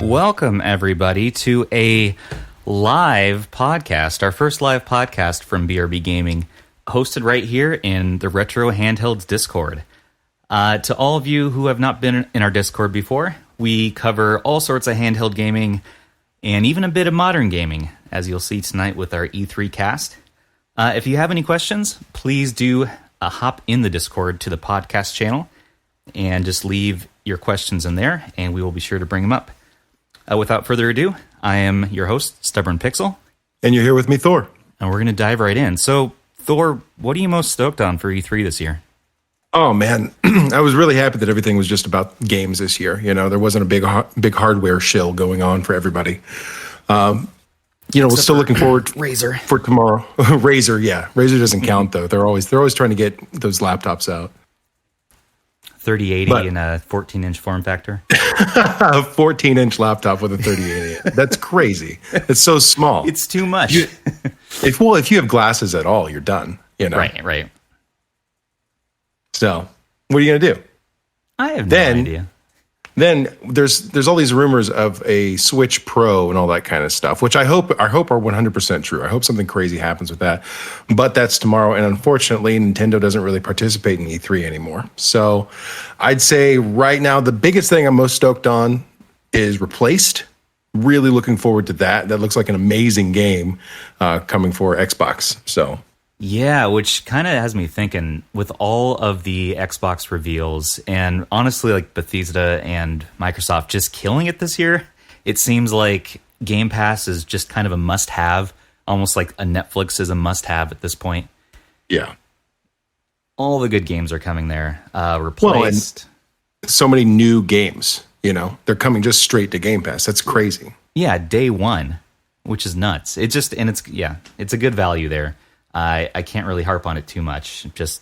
Welcome, everybody, to a live podcast, our first live podcast from BRB Gaming, hosted right here in the Retro Handhelds Discord. To all of you who have not been in our Discord before, we cover all sorts of handheld gaming and even a bit of modern gaming, as you'll see tonight with our E3 cast. If you have any questions, please do hop in the Discord to the podcast channel and just leave your questions in there, and we will be sure to bring them up. Without further ado, I am your host, Stubborn Pixel. And you're here with me, Thor. And we're going to dive right in. So, Thor, what are you most stoked on for E3 this year? Oh, man. I was really happy that everything was just about games this year. You know, there wasn't a big hardware shill going on for everybody. We're still looking forward Razer for tomorrow. Razer, yeah. Razer doesn't count, though. They're always trying to get those laptops out. 3080 in a 14-inch form factor? A 14-inch laptop with a 3080. That's crazy. It's so small. It's too much. If you have glasses at all, you're done. You know? Right. So, what are you going to do? I have no idea. Then there's all these rumors of a Switch Pro and all that kind of stuff, which I hope are 100% true. I hope something crazy happens with that. But that's tomorrow, and unfortunately, Nintendo doesn't really participate in E3 anymore. So I'd say right now the biggest thing I'm most stoked on is Replaced. Really looking forward to that. That looks like an amazing game coming for Xbox. So. Yeah, which kind of has me thinking with all of the Xbox reveals and honestly like Bethesda and Microsoft just killing it this year, it seems like Game Pass is just kind of a must-have, almost like a Netflix is a must-have at this point. Yeah. All the good games are coming there. Replaced. Well, so many new games, they're coming just straight to Game Pass. That's crazy. Yeah, day one, which is nuts. It's a good value there. I can't really harp on it too much. Just,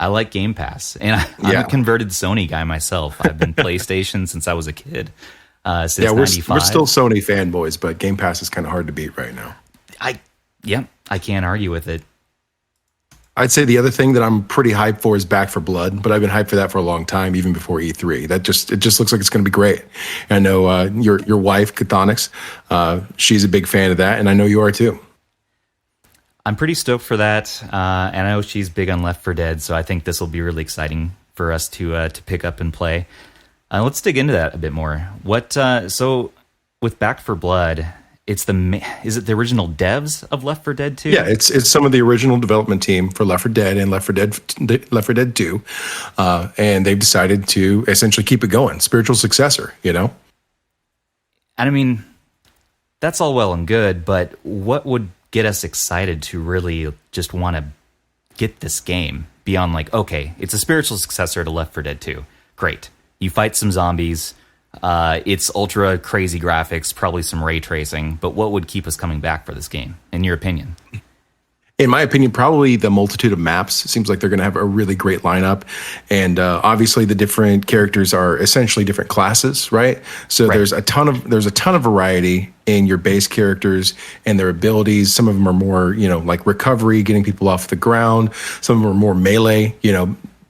I like Game Pass. And I'm a converted Sony guy myself. I've been PlayStation since I was a kid, since 95. We're still Sony fanboys, but Game Pass is kind of hard to beat right now. I can't argue with it. I'd say the other thing that I'm pretty hyped for is Back 4 Blood, but I've been hyped for that for a long time, even before E3. It just looks like it's going to be great. And I know your wife, Cathonix, she's a big fan of that, and I know you are too. I'm pretty stoked for that, and I know she's big on Left 4 Dead, so I think this will be really exciting for us to pick up and play. Let's dig into that a bit more. So with Back 4 Blood, is it the original devs of Left 4 Dead 2? Yeah, it's some of the original development team for Left 4 Dead and Left 4 Dead 2, and they've decided to essentially keep it going, spiritual successor. And I mean, that's all well and good, but what would get us excited to really just want to get this game beyond like, okay, it's a spiritual successor to Left 4 Dead 2. Great. You fight some zombies. It's ultra crazy graphics, probably some ray tracing, but what would keep us coming back for this game, in your opinion? In my opinion, probably the multitude of maps. It seems like they're going to have a really great lineup. And obviously the different characters are essentially different classes, right? So there's a ton of variety in your base characters and their abilities. Some of them are more, like recovery, getting people off the ground. Some of them are more melee,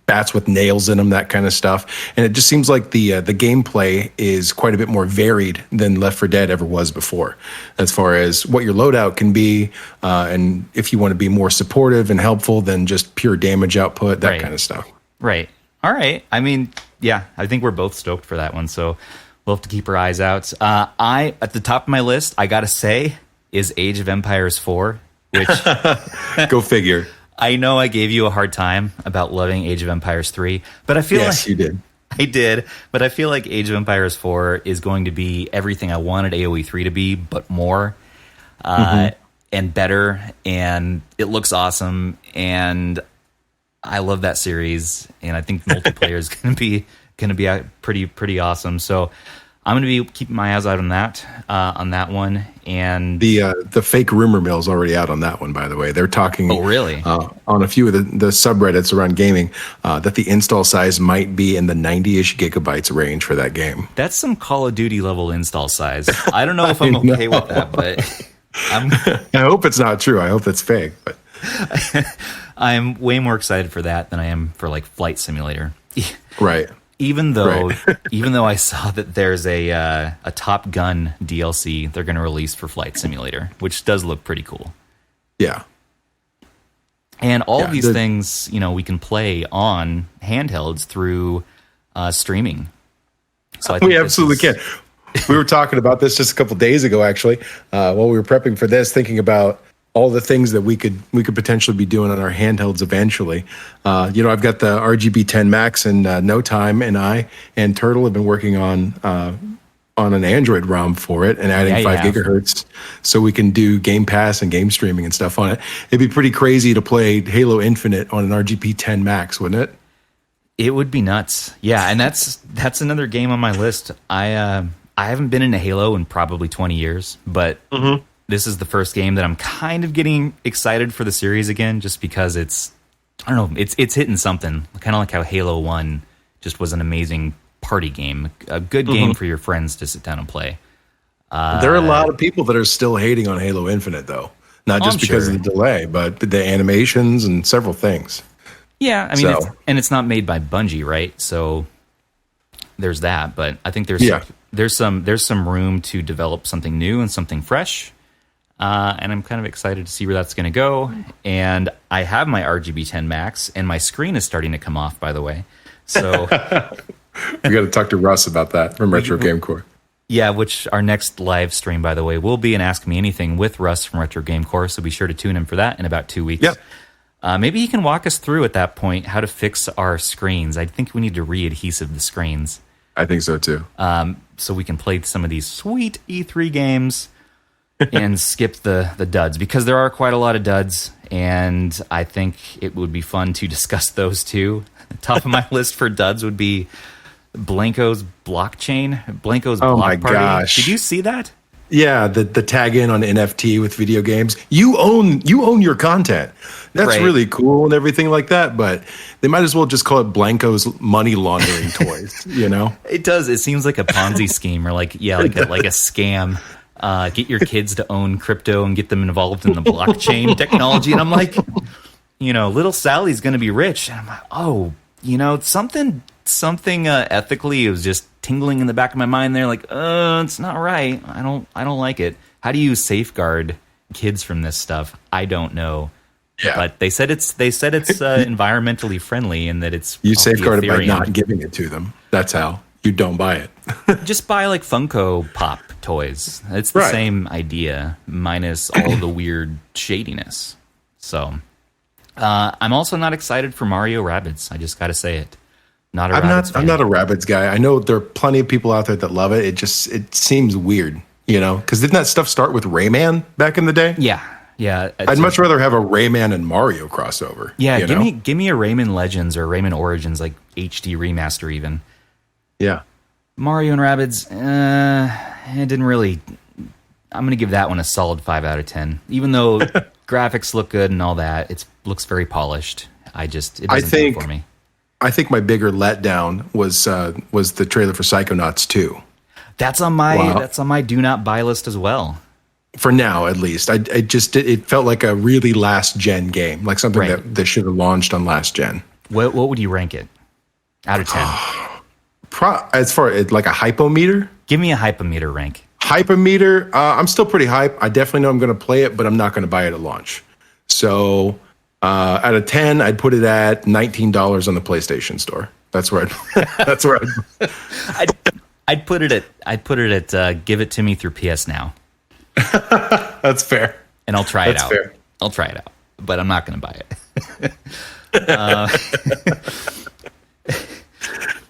bats with nails in them, that kind of stuff. And it just seems like the gameplay is quite a bit more varied than Left 4 Dead ever was before, as far as what your loadout can be, and if you want to be more supportive and helpful than just pure damage output, that kind of stuff. Right. All right. I mean, yeah, I think we're both stoked for that one, so we'll have to keep our eyes out. At the top of my list, I gotta say, is Age of Empires 4, which... Go figure. I know I gave you a hard time about loving Age of Empires 3, but I feel yes, you did. I did, but I feel like Age of Empires 4 is going to be everything I wanted AoE 3 to be, but more and better, and it looks awesome, and I love that series, and I think multiplayer is going to be pretty awesome. So I'm going to be keeping my eyes out on that one. And the fake rumor mill is already out on that one, by the way. They're talking really? On a few of the subreddits around gaming that the install size might be in the 90-ish gigabytes range for that game. That's some Call of Duty level install size. I don't know if I'm okay with that, but I hope it's not true. I hope that's fake. But I'm way more excited for that than I am for like Flight Simulator. Right. even though I saw that there's a Top Gun DLC they're going to release for Flight Simulator, which does look pretty cool. Yeah. And all of these things, we can play on handhelds through streaming. So I think we absolutely can. We were talking about this just a couple days ago, actually, while we were prepping for this, thinking about all the things that we could potentially be doing on our handhelds eventually. I've got the RGB 10 Max, and No Time and I and Turtle have been working on an Android ROM for it and adding 5 gigahertz so we can do Game Pass and game streaming and stuff on it. It'd be pretty crazy to play Halo Infinite on an RGB 10 Max, wouldn't it? It would be nuts. Yeah, and that's another game on my list. I haven't been into Halo in probably 20 years, but this is the first game that I'm kind of getting excited for the series again, just because it's hitting something. Kind of like how Halo 1 just was an amazing party game, a good game for your friends to sit down and play. There are a lot of people that are still hating on Halo Infinite, though. Not just because of the delay, but the animations and several things. Yeah, I mean, it's not made by Bungie, right? So there's that, but I think there's some room to develop something new and something fresh. And I'm kind of excited to see where that's going to go. And I have my RGB 10 Max, and my screen is starting to come off, by the way. So we got to talk to Russ about that from Retro Game Core. Yeah, which our next live stream, by the way, will be an Ask Me Anything with Russ from Retro Game Core. So be sure to tune in for that in about 2 weeks. Yeah. Maybe he can walk us through at that point how to fix our screens. I think we need to re-adhesive the screens. I think so too. So we can play some of these sweet E3 games and skip the duds, because there are quite a lot of duds, and I think it would be fun to discuss those too. Top of my list for duds would be Blanco's blockchain, Blanco's block party. Gosh. Did you see that? Yeah, the tag in on NFT with video games. You own your content. That's really cool and everything like that, but they might as well just call it Blanco's money laundering toys, It does. It seems like a Ponzi scheme, or like a scam. Get your kids to own crypto and get them involved in the blockchain technology. And I'm like, little Sally's going to be rich. And I'm like, something ethically, it was just tingling in the back of my mind there, like, it's not right. I don't like it. How do you safeguard kids from this stuff? I don't know. Yeah. But they said it's environmentally friendly, and that it's you safeguard it by not giving it to them. That's how you don't buy it. Just buy like Funko Pop toys. It's the same idea, minus all the weird shadiness. So I'm also not excited for Mario Rabbids. I just got to say it. I'm not a Rabbids guy. I know there are plenty of people out there that love it. It seems weird, because didn't that stuff start with Rayman back in the day? Yeah. I'd much rather have a Rayman and Mario crossover. Yeah, give me a Rayman Legends or Rayman Origins, like HD remaster even. Yeah. Mario and Rabbids, it didn't really. I'm going to give that one a solid 5 out of 10. Even though graphics look good and all that, it looks very polished. It doesn't do it for me. I think my bigger letdown was the trailer for Psychonauts 2. That's on my do not buy list as well. For now, at least. It felt like a really last gen game, like something that should have launched on last gen. What would you rank it out of 10? As far as like a hypometer? Give me a hypometer rank. Hypometer, I'm still pretty hype. I definitely know I'm going to play it, but I'm not going to buy it at launch. So out of 10, I'd put it at $19 on the PlayStation Store. That's where I'd put it at give it to me through PS Now. That's fair. And I'll try it out. Fair. I'll try it out, but I'm not going to buy it.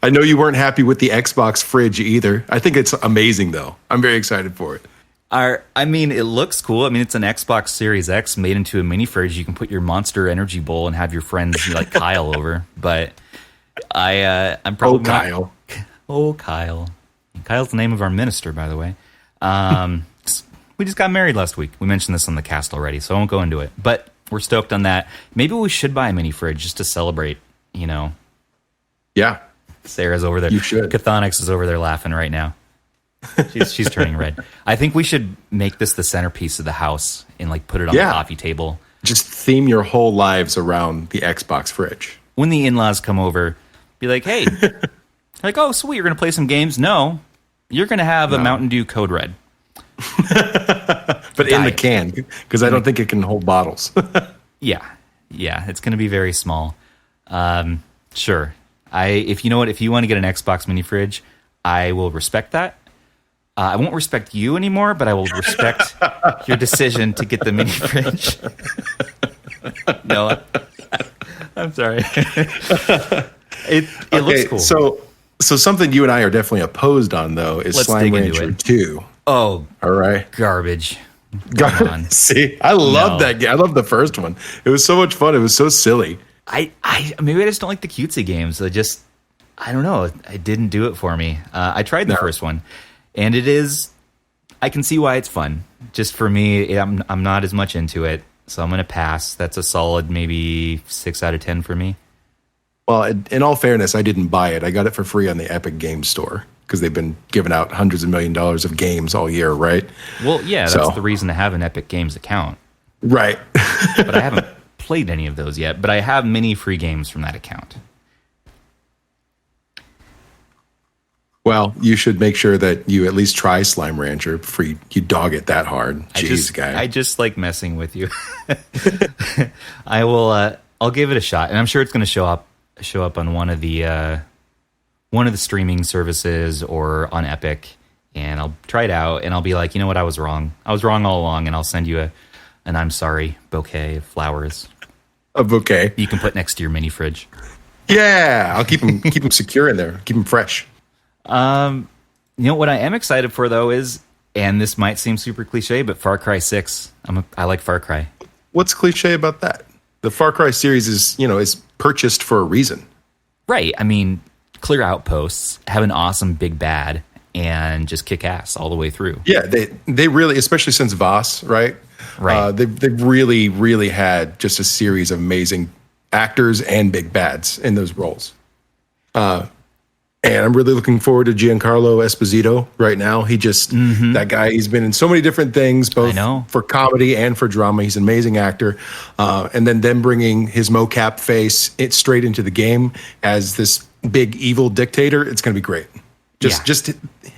I know you weren't happy with the Xbox fridge either. I think it's amazing, though. I'm very excited for it. It looks cool. I mean, it's an Xbox Series X made into a mini fridge. You can put your Monster Energy bowl and have your friends like Kyle over. But I'm probably Kyle. Oh, Kyle. Kyle's the name of our minister, by the way. We just got married last week. We mentioned this on the cast already, so I won't go into it. But we're stoked on that. Maybe we should buy a mini fridge just to celebrate, Yeah. Sarah's over there. You should. Cathonix is over there laughing right now. She's turning red. I think we should make this the centerpiece of the house and put it on the coffee table. Just theme your whole lives around the Xbox fridge. When the in-laws come over, be like, hey, Like, oh, sweet, you're going to play some games? No. You're going to have a Mountain Dew Code Red. But in the can, because I don't think it can hold bottles. Yeah, it's going to be very small. Sure. If you know what, if you want to get an Xbox mini fridge, I will respect that. I won't respect you anymore, but I will respect your decision to get the mini fridge. No, I'm sorry. It looks cool. So something you and I are definitely opposed on, though, is Slime Rancher 2. Oh, all right. Garbage. See, I love that game. I love the first one. It was so much fun. It was so silly. Maybe I just don't like the cutesy games. I don't know. It didn't do it for me. I tried the first one, and I can see why it's fun. Just for me, I'm not as much into it, so I'm going to pass. That's a solid maybe 6 out of 10 for me. Well, in all fairness, I didn't buy it. I got it for free on the Epic Games Store because they've been giving out hundreds of $millions of games all year, right? Well, yeah, that's the reason to have an Epic Games account. Right. But I haven't played any of those yet, but I have many free games from that account. Well, you should make sure that you at least try Slime Rancher before you dog it that hard. Jeez, guy. I just like messing with you. I'll give it a shot, and I'm sure it's going to show up on one of the streaming services or on Epic, and I'll try it out, and I'll be like, you know what, I was wrong. I was wrong all along, and I'll send you an I'm sorry bouquet of flowers. A bouquet you can put next to your mini fridge. Yeah, I'll keep them secure in there, keep them fresh. You know what I am excited for though is, and this might seem super cliche, but Far Cry 6. I like Far Cry. What's cliche about that? The Far Cry series is purchased for a reason. Right. I mean, clear outposts, have an awesome big bad, and just kick ass all the way through. Yeah, they really, especially since Voss, right? Right. They've really, really had just a series of amazing actors and big bads in those roles. And I'm really looking forward to Giancarlo Esposito right now. That guy, he's been in so many different things, both for comedy and for drama. He's an amazing actor. And then them bringing his mocap face straight into the game as this big evil dictator, it's going to be great. Just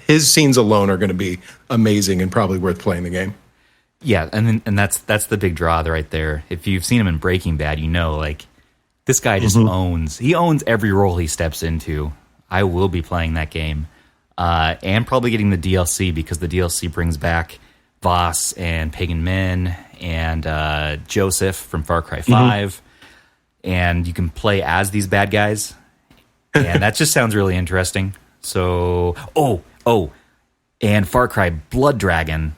his scenes alone are going to be amazing and probably worth playing the game. Yeah, and that's the big draw right there. If you've seen him in Breaking Bad, this guy just owns every role he steps into. I will be playing that game, and probably getting the DLC because the DLC brings back Voss and Pagan Min and Joseph from Far Cry 5, and you can play as these bad guys, and that just sounds really interesting. So, and Far Cry Blood Dragon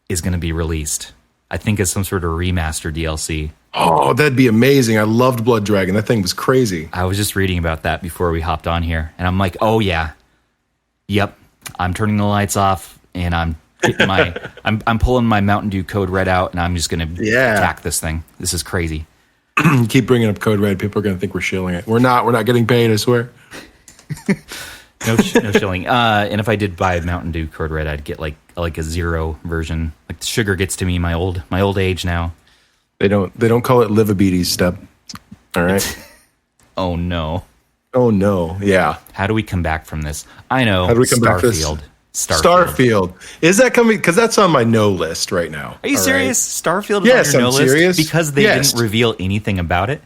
is going to be released. I think as some sort of remaster DLC. Oh, that'd be amazing. I loved Blood Dragon. That thing was crazy. I was just reading about that before we hopped on here, and I'm like, oh yeah. Yep. I'm turning the lights off, and I'm getting I'm pulling my Mountain Dew Code Red out, and I'm just going to attack this thing. This is crazy. Keep bringing up Code Red. People are going to think we're shilling it. We're not getting paid, I swear. No shilling. And if I did buy Mountain Dew Code Red, I'd get like a zero version. Like the sugar gets to me my old age now. They don't call it Livabetes step. All right. Oh no. Yeah. How do we come back from this? I know. How do we come back from this? Starfield. Is that coming? Because that's on my no list right now. Are you serious? Starfield is on your no serious. List because they didn't reveal anything about it?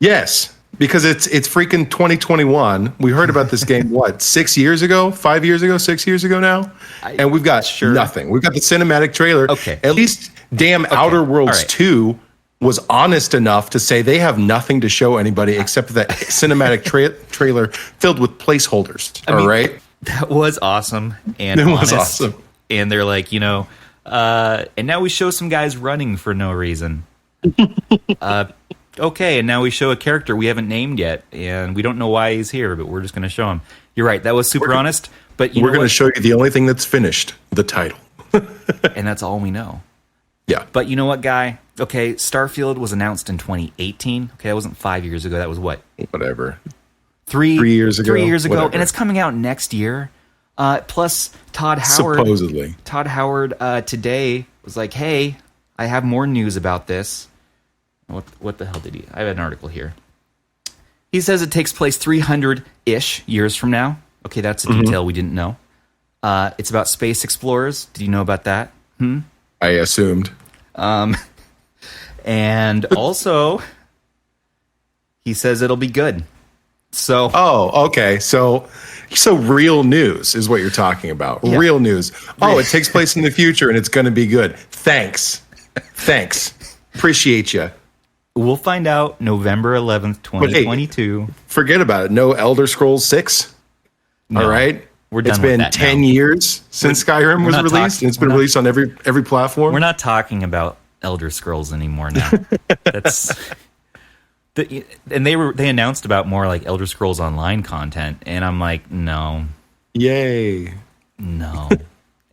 Yes. Because it's freaking 2021. We heard about this game, 6 years ago, 5 years ago, 6 years ago now? And we've got nothing. We've got the cinematic trailer. Okay. At least Outer Worlds 2 was honest enough to say they have nothing to show anybody except that cinematic trailer filled with placeholders. All right? That was awesome. And it was awesome. And they're like, and now we show some guys running for no reason. Okay, and now we show a character we haven't named yet, and we don't know why he's here, but we're just going to show him. You're right, that was super honest, but we're going to show you the only thing that's finished, the title. And that's all we know. Yeah. But you know what, guy? Okay, Starfield was announced in 2018. Okay, that wasn't 5 years ago. That was what? Whatever. 3 years ago. 3 years ago, whatever. and it's coming out next year. Plus, Todd Howard. Supposedly. Todd Howard today was like, hey, I have more news about this. What the hell did he... I have an article here. He says it takes place 300-ish years from now, Okay, that's a detail we didn't know. It's about space explorers. Did you know about that? I assumed. And also, he says it'll be good. So, oh, okay. So real news is what you're talking about. Yeah. Real news. Oh, it takes place in the future and it's going to be good. Thanks. Appreciate you. We'll find out November 11th, 2022. Hey, forget about it. No Elder Scrolls 6. No, all right. We're done. It's been with that 10 now. years since Skyrim was released, and it's been released on every platform. We're not talking about Elder Scrolls anymore now. And they announced about more like Elder Scrolls Online content, and I'm like, no. Yay. No.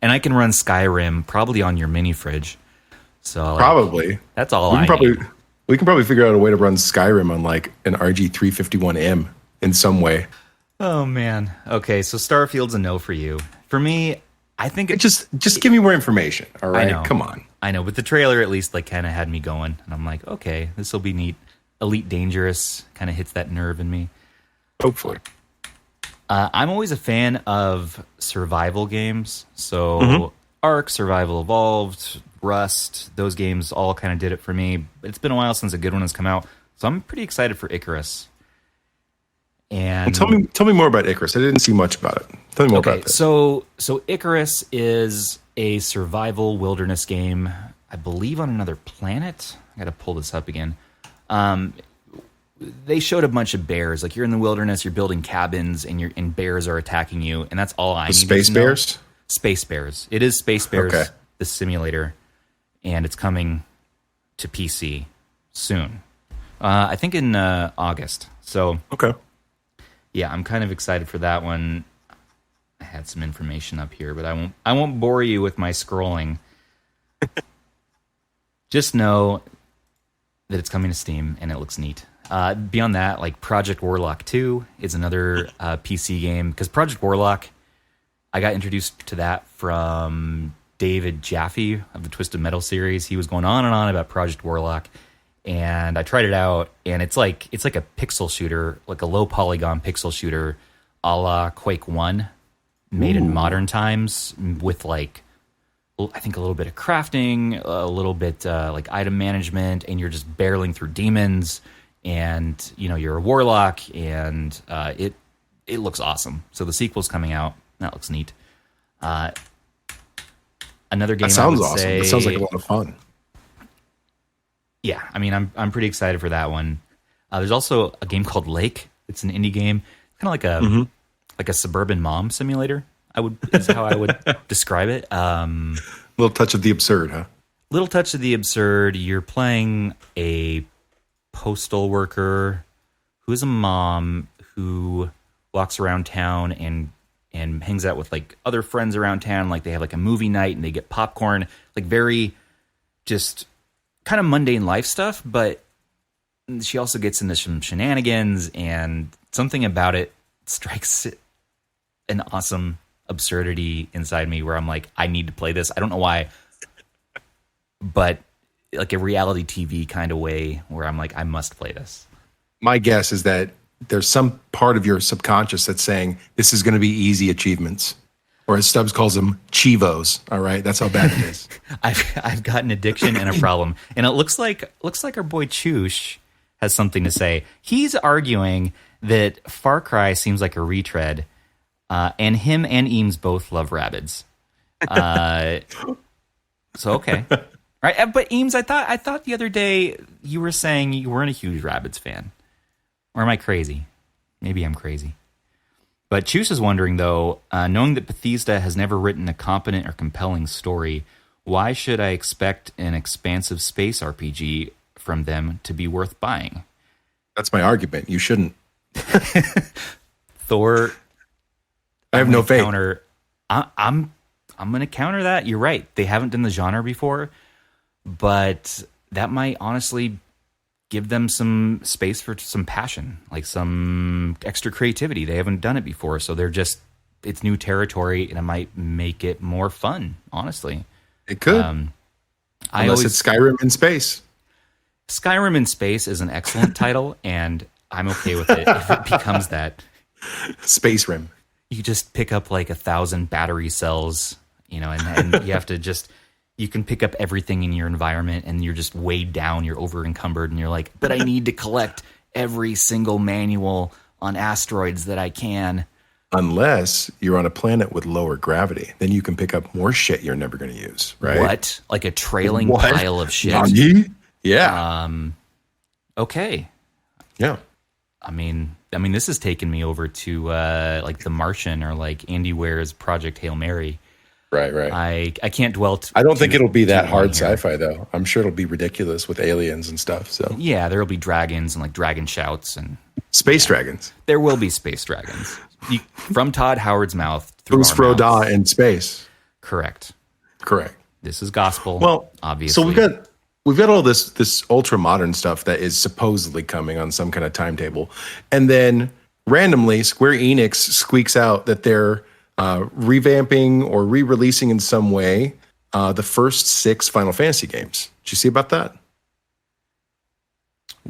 And I can run Skyrim probably on your mini fridge. So probably. That's all I need. We can probably figure out a way to run Skyrim on like an RG351M in some way. Oh man. Okay, so Starfield's a no for you. For me, I think just give me more information. All right, come on. I know, but the trailer at least like kind of had me going, and I'm like, okay, this will be neat. Elite Dangerous kind of hits that nerve in me. Hopefully. I'm always a fan of survival games. So Ark, Survival Evolved, Rust, those games all kind of did it for me. But it's been a while since a good one has come out, so I'm pretty excited for Icarus. And well, tell me more about Icarus. I didn't see much about it. Tell me more about this. So Icarus is a survival wilderness game, I believe, on another planet. I got to pull this up again. They showed a bunch of bears. Like, you're in the wilderness, you're building cabins, and bears are attacking you, and that's all I need to know. Space bears? Space Bears. It is Space Bears, the simulator, and it's coming to PC soon. I think in August. So okay. Yeah, I'm kind of excited for that one. I had some information up here, but I won't bore you with my scrolling. Just know that it's coming to Steam and it looks neat. Beyond that, like Project Warlock 2 is another PC game, because Project Warlock, I got introduced to that from David Jaffe of the Twisted Metal series. He was going on and on about Project Warlock, and I tried it out, and it's like a pixel shooter, like a low polygon pixel shooter, a la Quake 1, made in modern times, with like, I think a little bit of crafting, a little bit like item management, and you're just barreling through demons, and you're a warlock, and it looks awesome. So the sequel's coming out. That looks neat. Another game. That sounds awesome. That sounds like a lot of fun. Yeah, I mean, I'm pretty excited for that one. There's also a game called Lake. It's an indie game, kind of like a suburban mom simulator. Is how I would describe it. Little touch of the absurd, huh? Little touch of the absurd. You're playing a postal worker who's a mom who walks around town and hangs out with like other friends around town. Like, they have like a movie night and they get popcorn. Like, very just kind of mundane life stuff, but she also gets into some shenanigans, and something about it strikes an awesome absurdity inside me where I'm like, I need to play this. I don't know why, but like a reality TV kind of way where I'm like, I must play this. My guess is that there's some part of your subconscious that's saying this is going to be easy achievements, or as Stubbs calls them, Chivos. All right, that's how bad it is. I've got an addiction and a problem, and it looks like our boy Choosh has something to say. He's arguing that Far Cry seems like a retread, and him and Eames both love Rabbids. So okay, right? But Eames, I thought the other day you were saying you weren't a huge Rabbids fan, or am I crazy? Maybe I'm crazy. But Choosh is wondering, though, knowing that Bethesda has never written a competent or compelling story, why should I expect an expansive space RPG from them to be worth buying? That's my argument. You shouldn't. Thor. I have no faith. I'm going to counter that. You're right. They haven't done the genre before, but that might honestly give them some space for some passion, like some extra creativity. They haven't done it before, so it's new territory, and it might make it more fun, honestly. It could. Unless it's Skyrim in space. Skyrim in space is an excellent title, and I'm okay with it if it becomes that. Space Rim. you just pick up like 1,000 battery cells, and you have to you can pick up everything in your environment, and you're just weighed down, you're over encumbered, and you're like, but I need to collect every single manual on asteroids that I can. Unless you're on a planet with lower gravity, then you can pick up more shit you're never going to use, right? What? Like a trailing pile of shit? Nani? Yeah. Okay. Yeah. I mean, this has taken me over to like The Martian or like Andy Weir's Project Hail Mary. Right. I can't dwell. I don't think it'll be that hard sci-fi though. I'm sure it'll be ridiculous with aliens and stuff. So yeah, there'll be dragons and like dragon shouts and space dragons. There will be space dragons from Todd Howard's mouth through Who's our mouths. Froda in space? Correct. This is gospel. Well, obviously. So we've got all this ultra modern stuff that is supposedly coming on some kind of timetable, and then randomly Square Enix squeaks out that they're revamping or re-releasing in some way the first 6 Final Fantasy games. Did you see about that?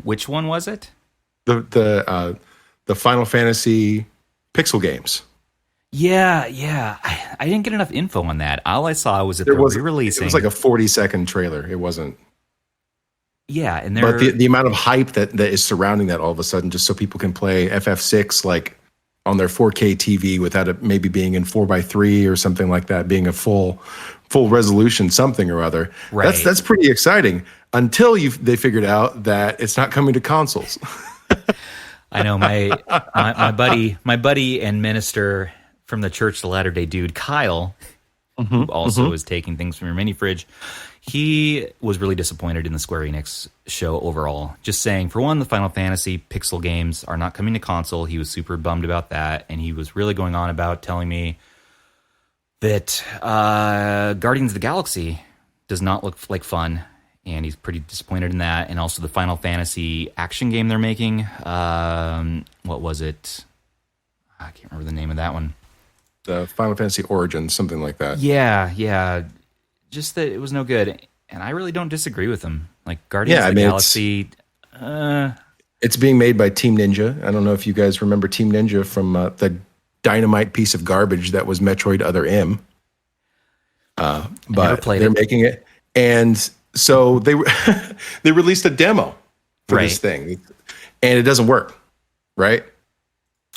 Which one was it? The Final Fantasy pixel games. Yeah. I didn't get enough info on that. All I saw was that they're re-releasing. It was like a 40-second trailer. It wasn't. Yeah, and but the amount of hype that is surrounding that all of a sudden, just so people can play FF6 like on their 4K TV without it maybe being in 4:3 or something like that, being a full resolution something or other. Right. That's pretty exciting until they figured out that it's not coming to consoles. I know my buddy and minister from the Church of the Latter-day Dude, Kyle, who also is taking things from your mini fridge. He was really disappointed in the Square Enix show overall. Just saying, for one, the Final Fantasy pixel games are not coming to console. He was super bummed about that, and he was really going on about telling me that Guardians of the Galaxy does not look like fun, and he's pretty disappointed in that. And also the Final Fantasy action game they're making. What was it? I can't remember the name of that one. The Final Fantasy Origins, something like that. Yeah. Just that it was no good, and I really don't disagree with him. Like Guardians of the Galaxy, it's being made by Team Ninja. I don't know if you guys remember Team Ninja from the dynamite piece of garbage that was Metroid Other M. But they're making it, and so they they released a demo for this thing, and it doesn't work. Right?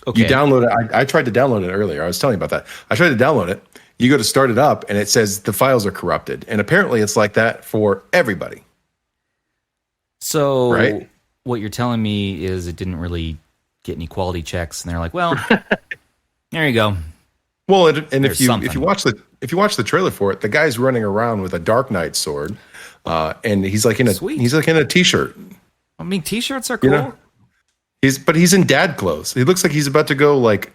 Okay. You download it. I tried to download it earlier. I was telling you about that. I tried to download it. You go to start it up, and it says the files are corrupted. And apparently it's like that for everybody. So what you're telling me is it didn't really get any quality checks, and they're like, well, there you go. Well, if you watch the trailer for it, the guy's running around with a Dark Knight sword, and he's like in a t-shirt. I mean, t-shirts are cool. You know? He's in dad clothes. He looks like he's about to go like,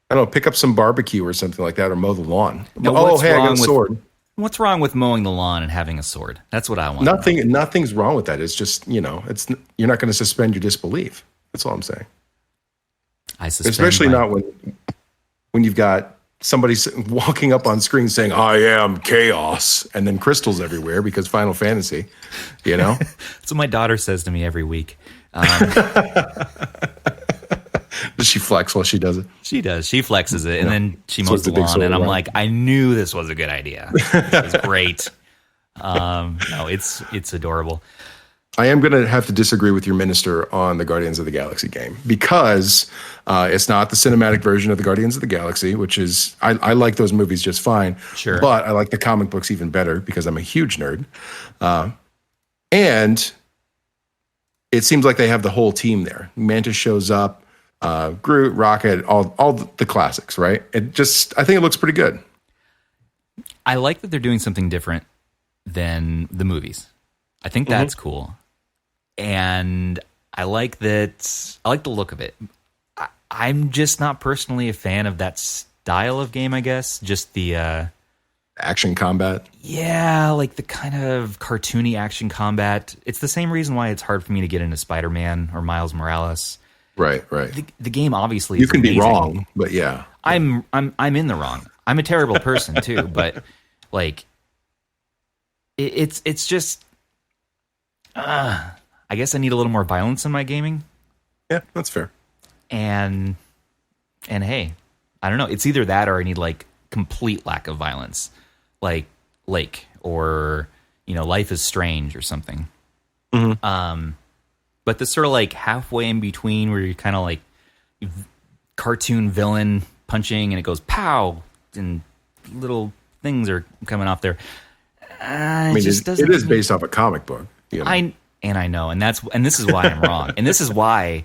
I don't know, pick up some barbecue or something like that, or mow the lawn. Now, I got a sword. What's wrong with mowing the lawn and having a sword? That's what I want. Nothing's wrong with that. It's just, you're not going to suspend your disbelief. That's all I'm saying. Especially not when you've got somebody walking up on screen saying, "I am chaos," and then crystals everywhere because Final Fantasy. That's what my daughter says to me every week. Does she flex while she does it? She does. She flexes it, and then she mows the lawn, and I'm like, I knew this was a good idea. This is great. No, it's adorable. I am going to have to disagree with your minister on the Guardians of the Galaxy game because it's not the cinematic version of the Guardians of the Galaxy, which is, I like those movies just fine. Sure. But I like the comic books even better because I'm a huge nerd. And it seems like they have the whole team there. Mantis shows up. Groot, Rocket, all the classics, right? I think it looks pretty good. I like that they're doing something different than the movies. I think that's cool. And I like the look of it. I'm just not personally a fan of that style of game, I guess. Just the action combat. Yeah, like the kind of cartoony action combat. It's the same reason why it's hard for me to get into Spider-Man or Miles Morales. Right. The game obviously you can amazing. be wrong, but yeah. I'm in the wrong. I'm a terrible person too, but like it's just I guess I need a little more violence in my gaming. Yeah, that's fair. And hey, I don't know. It's either that or I need like complete lack of violence, like Lake or Life is Strange or something. Mm-hmm. But this sort of like halfway in between where you're kind of like cartoon villain punching and it goes pow and little things are coming off there. It is based off a comic book. I know, and this is why I'm wrong, and this is why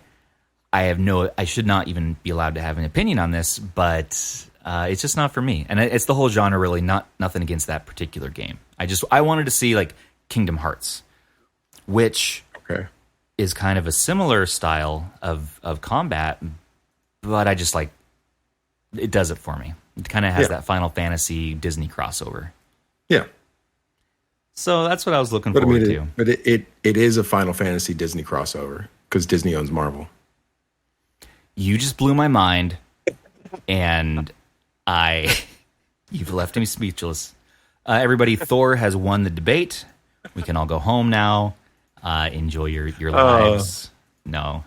I should not even be allowed to have an opinion on this, but it's just not for me, and it's the whole genre really. Nothing against that particular game. I wanted to see like Kingdom Hearts, which is kind of a similar style of combat, but I just like it does it for me. It kind of has that Final Fantasy Disney crossover. Yeah. So that's what I was looking forward to. But it is a Final Fantasy Disney crossover because Disney owns Marvel. You just blew my mind, and you've left me speechless. Everybody, Thor has won the debate. We can all go home now. Enjoy your lives. No.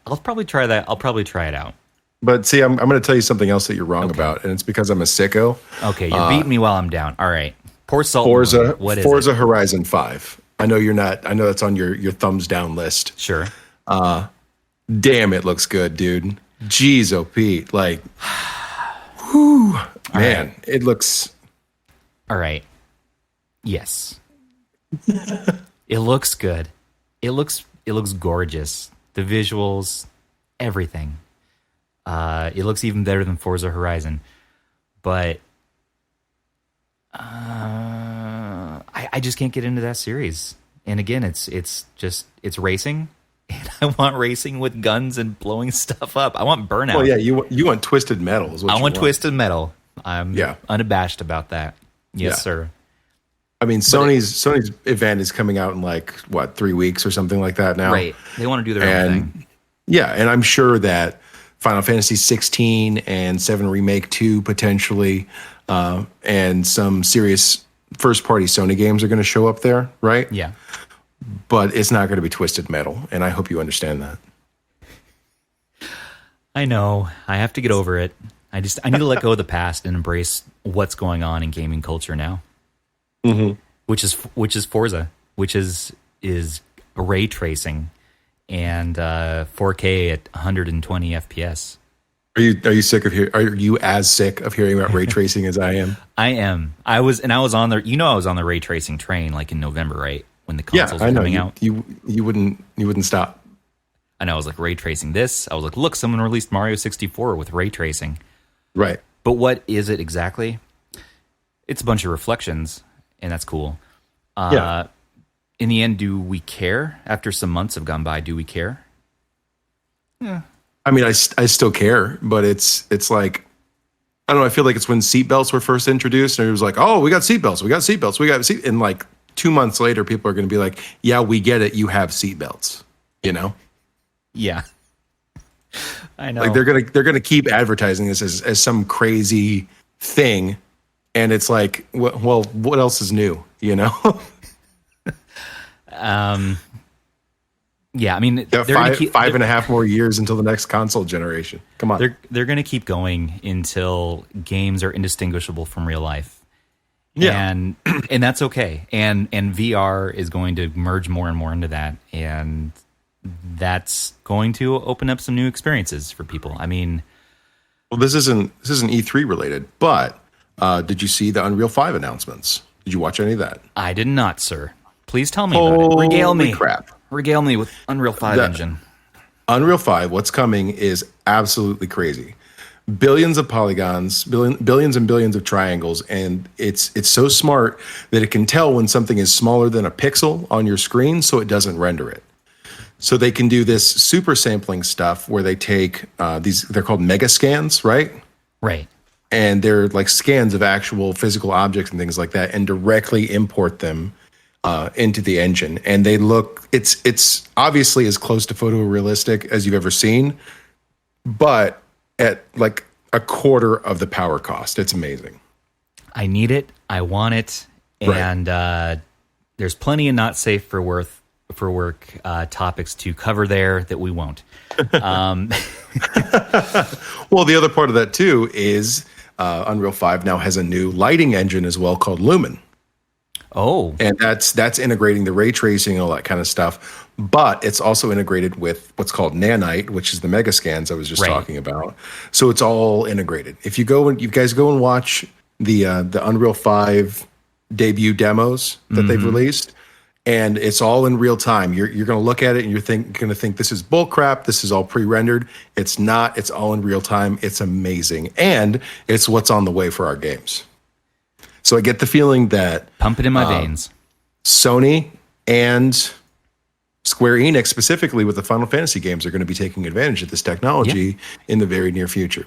I'll probably try that. I'll probably try it out. But see, I'm going to tell you something else that you're wrong about, and it's because I'm a sicko. Okay, you're beating me while I'm down. All right. Pour salt. Forza Horizon 5. I know you're not. I know that's on your thumbs down list. Sure. Damn, it looks good, dude. Jeez, OP. Like, whew, man, right. It looks. All right. Yes. It looks good. It looks gorgeous. The visuals, everything. It looks even better than Forza Horizon, but I just can't get into that series. And again, it's racing, and I want racing with guns and blowing stuff up. I want Burnout. Well, yeah, you want Twisted Metal. Is what I want Twisted Metal. I'm yeah. unabashed about that. Yes, sir. I mean, Sony's event is coming out in like 3 weeks or something like that now. Right. They want to do their own thing. Yeah, and I'm sure that Final Fantasy 16 and 7 Remake 2 potentially, and some serious first-party Sony games are going to show up there, right? Yeah. But it's not going to be Twisted Metal, and I hope you understand that. I know. I have to get over it. I need to let go of the past and embrace what's going on in gaming culture now. Mm-hmm. Which is Forza, which is ray tracing and 4K at 120 FPS. Are you as sick of hearing about ray tracing as I am? I am. I was on the ray tracing train like in November, right? When the consoles were coming out. You wouldn't stop. And I was like, ray tracing this. I was like, look, someone released Mario 64 with ray tracing. Right. But what is it exactly? It's a bunch of reflections, and that's cool. In the end, do we care? After some months have gone by, do we care? Yeah. I mean, I still care, but it's like, I don't know, I feel like it's when seatbelts were first introduced, and it was like, oh, we got seatbelts. And like 2 months later, people are going to be like, yeah, we get it, you have seatbelts, Yeah. I know. Like they're gonna keep advertising this as some crazy thing, and it's like, well, what else is new? Yeah, I mean, they're 5.5 more years until the next console generation. Come on, they're going to keep going until games are indistinguishable from real life. Yeah, and that's okay. And VR is going to merge more and more into that, and that's going to open up some new experiences for people. I mean, well, this isn't E3 related, but did you see the Unreal 5 announcements? Did you watch any of that? I did not, sir. Please tell me about it. Regale me. Crap. Regale me with Unreal 5 engine. Unreal 5, what's coming is absolutely crazy. Billions of polygons, billions and billions of triangles, and it's so smart that it can tell when something is smaller than a pixel on your screen, so it doesn't render it. So they can do this super sampling stuff where they take they're called mega scans, right? Right. And they're like scans of actual physical objects and things like that, and directly import them into the engine. And they look, it's obviously as close to photorealistic as you've ever seen, but at like a quarter of the power cost. It's amazing. I need it. I want it. And there's plenty of not safe for work topics to cover there that we won't. Well, the other part of that too is Unreal 5 now has a new lighting engine as well called Lumen. Oh, and that's integrating the ray tracing and all that kind of stuff. But it's also integrated with what's called Nanite, which is the mega scans I was just talking about. So it's all integrated. If you guys go and watch the Unreal 5 debut demos that they've released, and it's all in real time. You're going to look at it and you're going to think this is bull crap. This is all pre-rendered. It's not. It's all in real time. It's amazing, and it's what's on the way for our games. So I get the feeling that pump it in my veins. Sony and Square Enix, specifically with the Final Fantasy games, are going to be taking advantage of this technology in the very near future.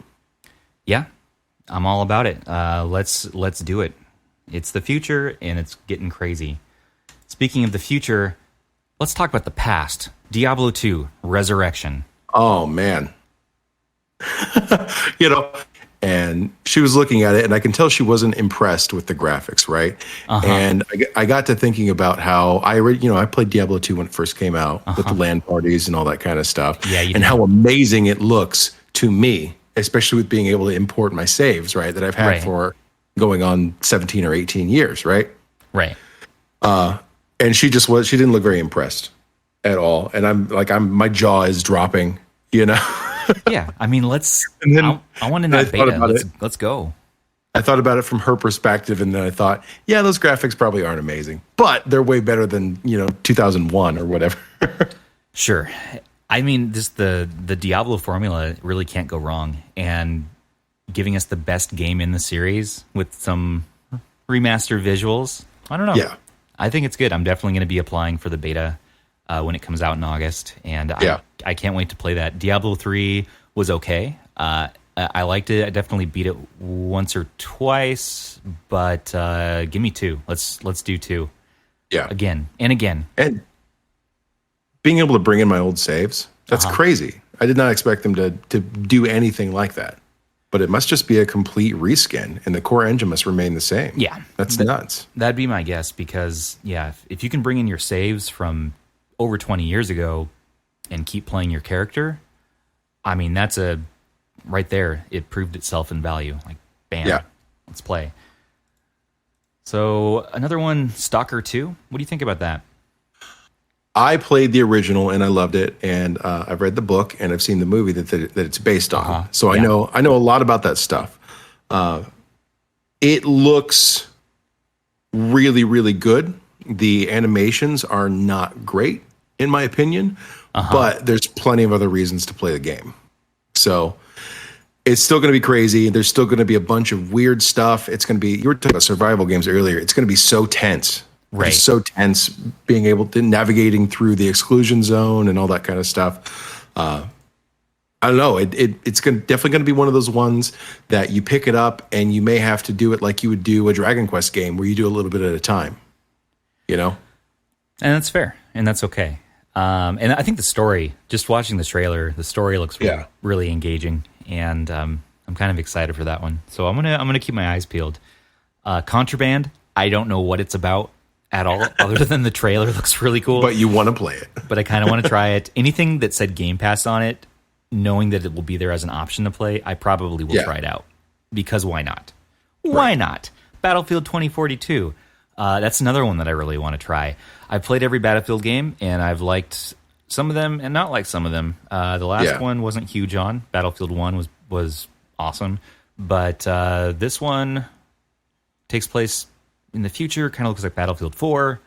Yeah, I'm all about it. Let's do it. It's the future, and it's getting crazy. Speaking of the future, let's talk about the past. Diablo 2 Resurrection. Oh man, And she was looking at it, and I can tell she wasn't impressed with the graphics, right? And I got to thinking about how I played Diablo 2 when it first came out with the LAN parties and all that kind of stuff. Yeah, and how amazing it looks to me, especially with being able to import my saves, right? That I've had for going on 17 or 18 years, right? Right. And she didn't look very impressed at all. And my jaw is dropping, Yeah, I mean, I want in that beta. Let's go. I thought about it from her perspective, and then I thought, yeah, those graphics probably aren't amazing, but they're way better than 2001 or whatever. Sure. I mean, just the Diablo formula really can't go wrong, and giving us the best game in the series with some remastered visuals. I don't know. Yeah, I think it's good. I'm definitely going to be applying for the beta when it comes out in August, and I can't wait to play that. Diablo 3 was okay. I liked it. I definitely beat it once or twice, but give me 2. Let's do 2. Yeah, again and again. And being able to bring in my old saves, that's crazy. I did not expect them to do anything like that. But it must just be a complete reskin, and the core engine must remain the same. Yeah, that's nuts. That'd be my guess, because if you can bring in your saves from over 20 years ago and keep playing your character, I mean, that's right there. It proved itself in value. Like, bam, let's play. So another one, Stalker 2. What do you think about that? I played the original and I loved it, and I've read the book and I've seen the movie that it's based on. So I know a lot about that stuff. It looks really, really good. The animations are not great, in my opinion, but there's plenty of other reasons to play the game. So it's still going to be crazy. There's still going to be a bunch of weird stuff. It's going to be, you were talking about survival games earlier. It's going to be so tense. Right. It's so tense being able to navigating through the exclusion zone and all that kind of stuff. I don't know. It's definitely going to be one of those ones that you pick it up and you may have to do it like you would do a Dragon Quest game where you do a little bit at a time. And that's fair, and that's okay. And I think the story, just watching the trailer, the story looks really engaging, and I'm kind of excited for that one. So I'm gonna keep my eyes peeled. Contraband, I don't know what it's about at all, other than the trailer looks really cool. But you want to play it. But I kind of want to try it. Anything that said Game Pass on it, knowing that it will be there as an option to play, I probably will try it out. Because why not? Why not? Battlefield 2042. That's another one that I really want to try. I've played every Battlefield game, and I've liked some of them and not liked some of them. The last one wasn't huge on. Battlefield 1 was awesome. But this one takes place in the future, kind of looks like Battlefield 4.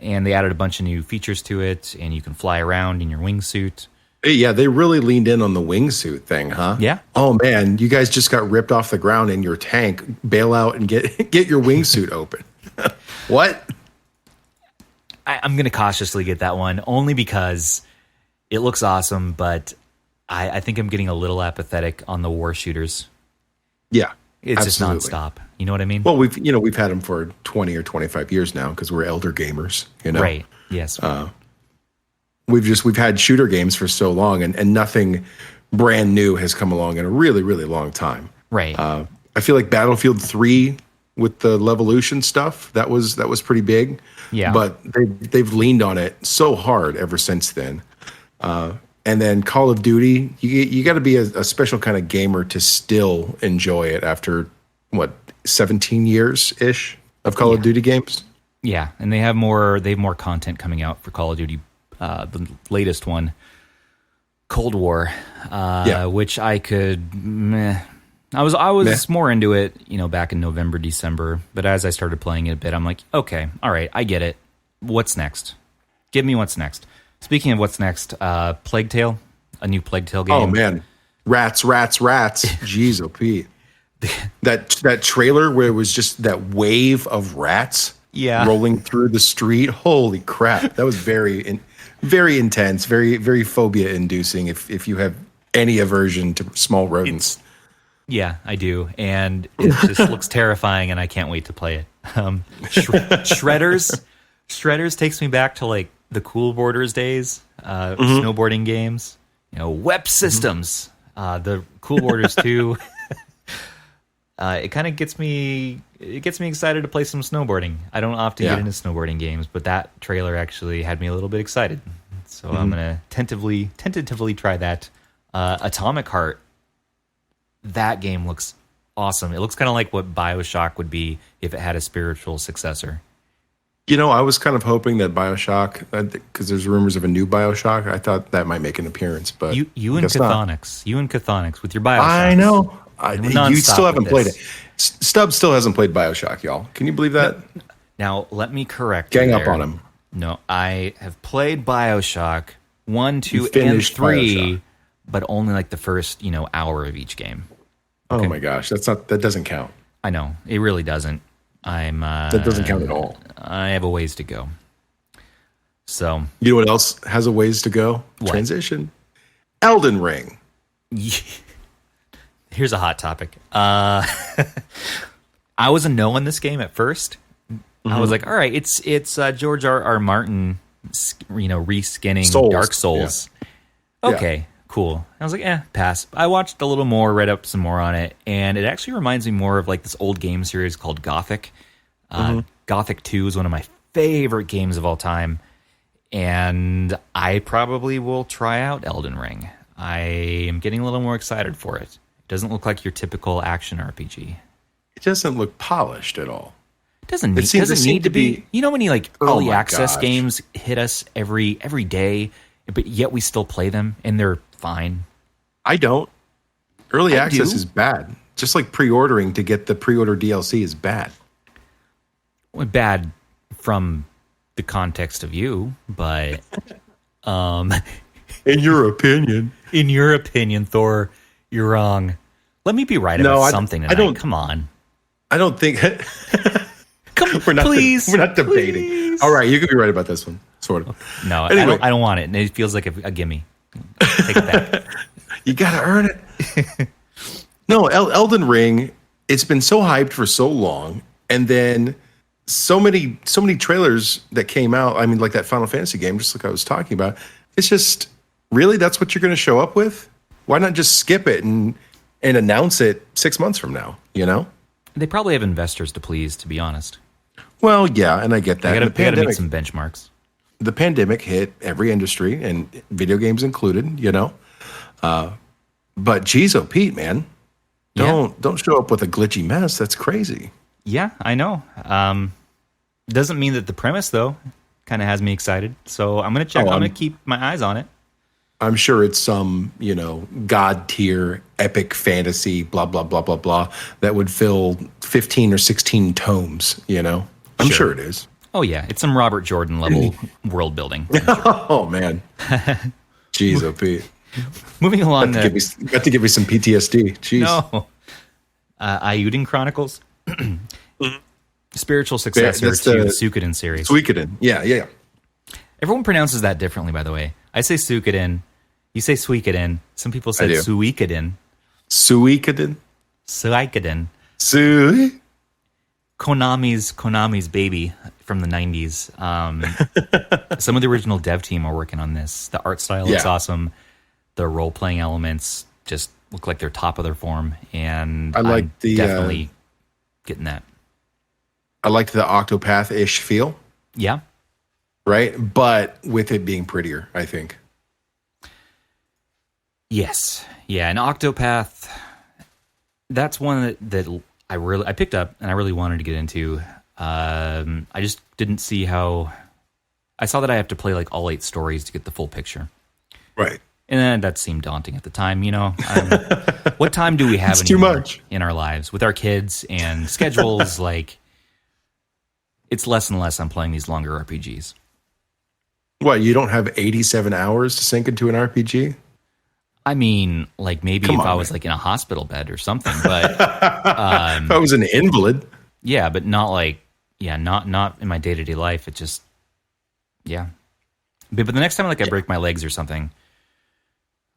And they added a bunch of new features to it, and you can fly around in your wingsuit. Yeah, they really leaned in on the wingsuit thing, huh? Yeah. Oh man, you guys just got ripped off the ground in your tank. Bail out and get your wingsuit open. What? I'm going to cautiously get that one, only because it looks awesome, but I think I'm getting a little apathetic on the war shooters. Yeah, it's absolutely. just nonstop. You know what I mean? Well, we've had them for 20 or 25 years now because we're elder gamers. Right? Yes. We've had shooter games for so long, and nothing brand new has come along in a really, really long time. Right. I feel like Battlefield 3 with the Levolution stuff. That was pretty big. Yeah. But they've leaned on it so hard ever since then. And then Call of Duty, you got to be a special kind of gamer to still enjoy it after 17 years ish of Call of Duty games. Yeah, and they have more content coming out for Call of Duty. The latest one, Cold War, which I could. I was more into it, back in November, December. But as I started playing it a bit, I'm like, okay, all right, I get it. What's next? Give me what's next. Speaking of what's next, Plague Tale, a new Plague Tale game. Oh man, rats! Jeez, oh Pete, that trailer where it was just that wave of rats, rolling through the street. Holy crap, that was very intense, very very phobia inducing. If you have any aversion to small rodents. Yeah, I do, and it just looks terrifying, and I can't wait to play it. Shredders takes me back to like the Cool Borders days, snowboarding games, WEP systems, the Cool Borders 2. It kind of gets me excited to play some snowboarding. I don't often get into snowboarding games, but that trailer actually had me a little bit excited. So I'm going to tentatively try that. Atomic Heart, that game looks awesome. It looks kind of like what BioShock would be if it had a spiritual successor. I was kind of hoping that BioShock, because there's rumors of a new BioShock, I thought that might make an appearance, but you and Chthonics with your BioShock. I know. You still haven't played it. Stubbs still hasn't played BioShock, y'all. Can you believe that? Now, let me correct you. Gang there. up on him. No, I have played BioShock 1, 2, and 3, BioShock. But only like the first, hour of each game. Okay? Oh my gosh, that doesn't count. I know, it really doesn't. That doesn't count at all. I have a ways to go. So, you know what else has a ways to go? What? Transition. Elden Ring. Here's a hot topic. I was a no on this game at first. I was like, all right, it's George R. Martin, reskinning Dark Souls. Yeah. Okay, cool. I was like, pass. I watched a little more, read up some more on it, and it actually reminds me more of like this old game series called Gothic. Gothic 2 is one of my favorite games of all time, and I probably will try out Elden Ring. I am getting a little more excited for it. It doesn't look like your typical action RPG. It doesn't look polished at all. It doesn't need to be. You know when like early access games hit us every day, but yet we still play them and they're fine. I don't. Early access is bad. Just like pre-ordering to get the pre-order DLC is bad. Well, bad from the context of you, but in your opinion. In your opinion, Thor, you're wrong. Let me be right about something tonight. Come on. I don't think we're not debating. Please. All right, you can be right about this one, sort of. No, anyway. I don't want it. It feels like a gimme. Take it back. You gotta earn it. No, Elden Ring. It's been so hyped for so long, and then so many trailers that came out. I mean, like that Final Fantasy game, just like I was talking about. It's just really that's what you're going to show up with. Why not just skip it and announce it 6 months from now? They probably have investors to please, to be honest. Well, yeah, and I get that. They got to meet some benchmarks. The pandemic hit every industry, and video games included. But geez, oh Pete, man, don't show up with a glitchy mess. That's crazy. Yeah, I know. Doesn't mean that the premise though kind of has me excited. So I'm gonna check. I'm gonna keep my eyes on it. I'm sure it's some, god tier epic fantasy, blah, blah, blah, blah, blah, that would fill 15 or 16 tomes, I'm sure it is. Oh, yeah. It's some Robert Jordan level world building. Sure. Oh, man. Jeez, OP. Moving along. Got to give me some PTSD. Jeez. No. Ayuden Chronicles. Spiritual successor to the Suikoden series. Suikoden. Yeah. Everyone pronounces that differently, by the way. I say Suikoden. You say Suikoden. Some people say Suikoden. Suikoden? Suikoden. Konami's baby from the 90s. Some of the original dev team are working on this. The art style looks awesome. The role-playing elements just look like they're top of their form. And I'm definitely getting that. I liked the Octopath-ish feel. Yeah. Right? But with it being prettier, I think. Yes. Yeah, an Octopath, that's one that I picked up and I really wanted to get into. I just didn't see how... I saw that I have to play like all 8 stories to get the full picture. Right. And then that seemed daunting at the time, you know. What time do we have too much in our lives with our kids and schedules? Like, it's less and less I'm playing these longer RPGs. What, you don't have 87 hours to sink into an RPG? I mean, like maybe if I was like in a hospital bed or something, but if I was an invalid. Yeah, but not like, not in my day-to-day life. It just, yeah. But the next time like I break my legs or something,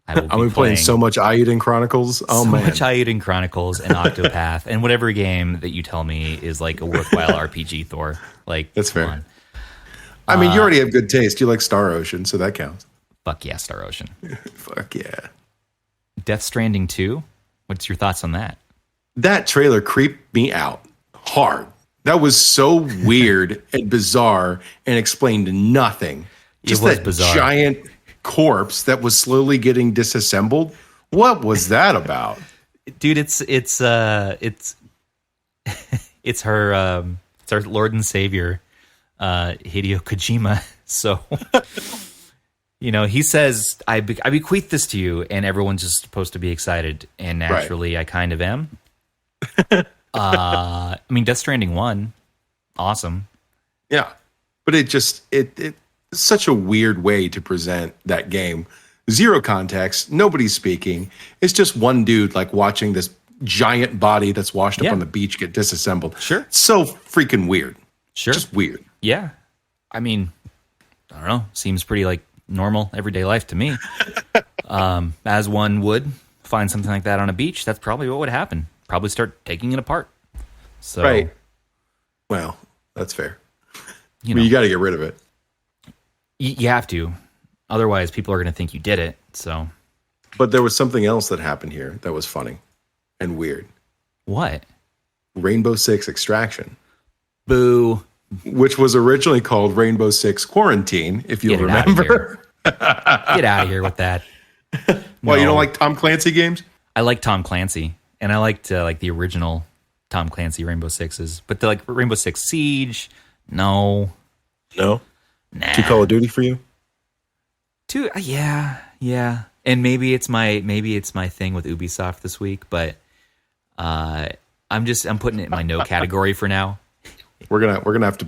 I will be playing so much Ayuden Chronicles. Oh, man. So much Ayuden Chronicles and Octopath and whatever game that you tell me is like a worthwhile RPG, Thor. Like, that's fair. On. I mean, you already have good taste. You like Star Ocean, so that counts. Fuck yeah, Star Ocean. Fuck yeah. Death Stranding 2? What's your thoughts on that? That trailer creeped me out hard. That was so weird and bizarre and explained nothing. Just that bizarre. Giant corpse that was slowly getting disassembled. What was that about? Dude, it's her it's our Lord and Savior, Hideo Kojima. So you know, he says, I bequeath this to you, and everyone's just supposed to be excited, and naturally I kind of am. I mean, Death Stranding 1, awesome. Yeah, but it's such a weird way to present that game. Zero context, nobody's speaking. It's just one dude like watching this giant body that's washed up on the beach get disassembled. Sure. So freaking weird. Sure. Just weird. Yeah. I mean, I don't know. Seems pretty like normal everyday life to me. As one would find something like that on a beach, that's probably what would happen. Probably start taking it apart. So, right. Well, that's fair. You got to get rid of it. You have to. Otherwise, people are going to think you did it. So, but there was something else that happened here that was funny and weird. What? Rainbow Six Extraction. Boo. Which was originally called Rainbow Six Quarantine, if you'll remember. Get out of here with that. Well, you don't like Tom Clancy games? I like Tom Clancy, and I liked like the original Tom Clancy Rainbow Sixes, but the like Rainbow Six Siege, no. Nah. Too Call of Duty for you? Yeah. And maybe it's my thing with Ubisoft this week, but I'm putting it in my no category for now. We're gonna have to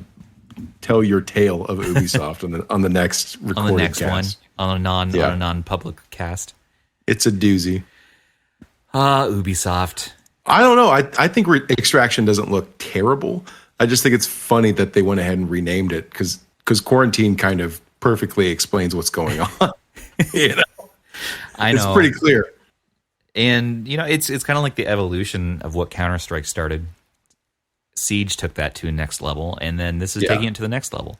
tell your tale of Ubisoft on the next recorded cast. On a non-public cast. It's a doozy. Ubisoft. I don't know. I think Extraction doesn't look terrible. I just think it's funny that they went ahead and renamed it because Quarantine kind of perfectly explains what's going on. You know? I know. It's pretty clear. And you know, it's kind of like the evolution of what Counter-Strike started. Siege took that to a next level, and then this is taking it to the next level.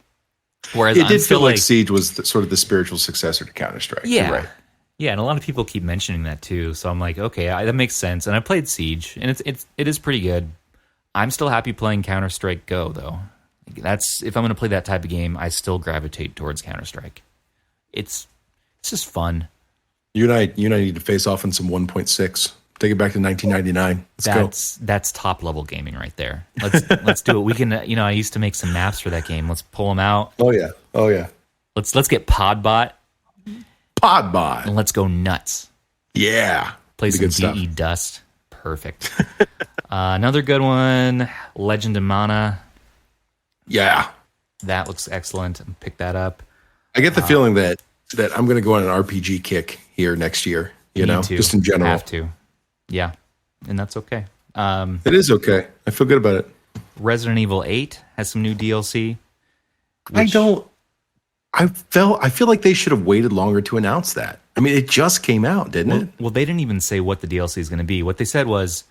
Whereas it did feel like Siege was sort of the spiritual successor to Counter-Strike. Yeah, you're right. Yeah, and a lot of people keep mentioning that too. So I'm like, okay, that makes sense. And I played Siege, and it is pretty good. I'm still happy playing Counter-Strike Go though. That's if I'm going to play that type of game, I still gravitate towards Counter-Strike. It's just fun. You and I need to face off in some 1.6. Take it back to 1999. That's top level gaming right there. Let's do it. We can. I used to make some maps for that game. Let's pull them out. Oh yeah. Let's get Podbot. And let's go nuts. Yeah. Play some DE Dust. Perfect. Another good one. Legend of Mana. Yeah. That looks excellent. Pick that up. I get the feeling that I'm going to go on an RPG kick here next year. Just in general. Have to. Yeah, and that's okay. It is okay. I feel good about it. Resident Evil 8 has some new DLC. I feel like they should have waited longer to announce that. I mean, it just came out, didn't it? Well, they didn't even say what the DLC is going to be. What they said was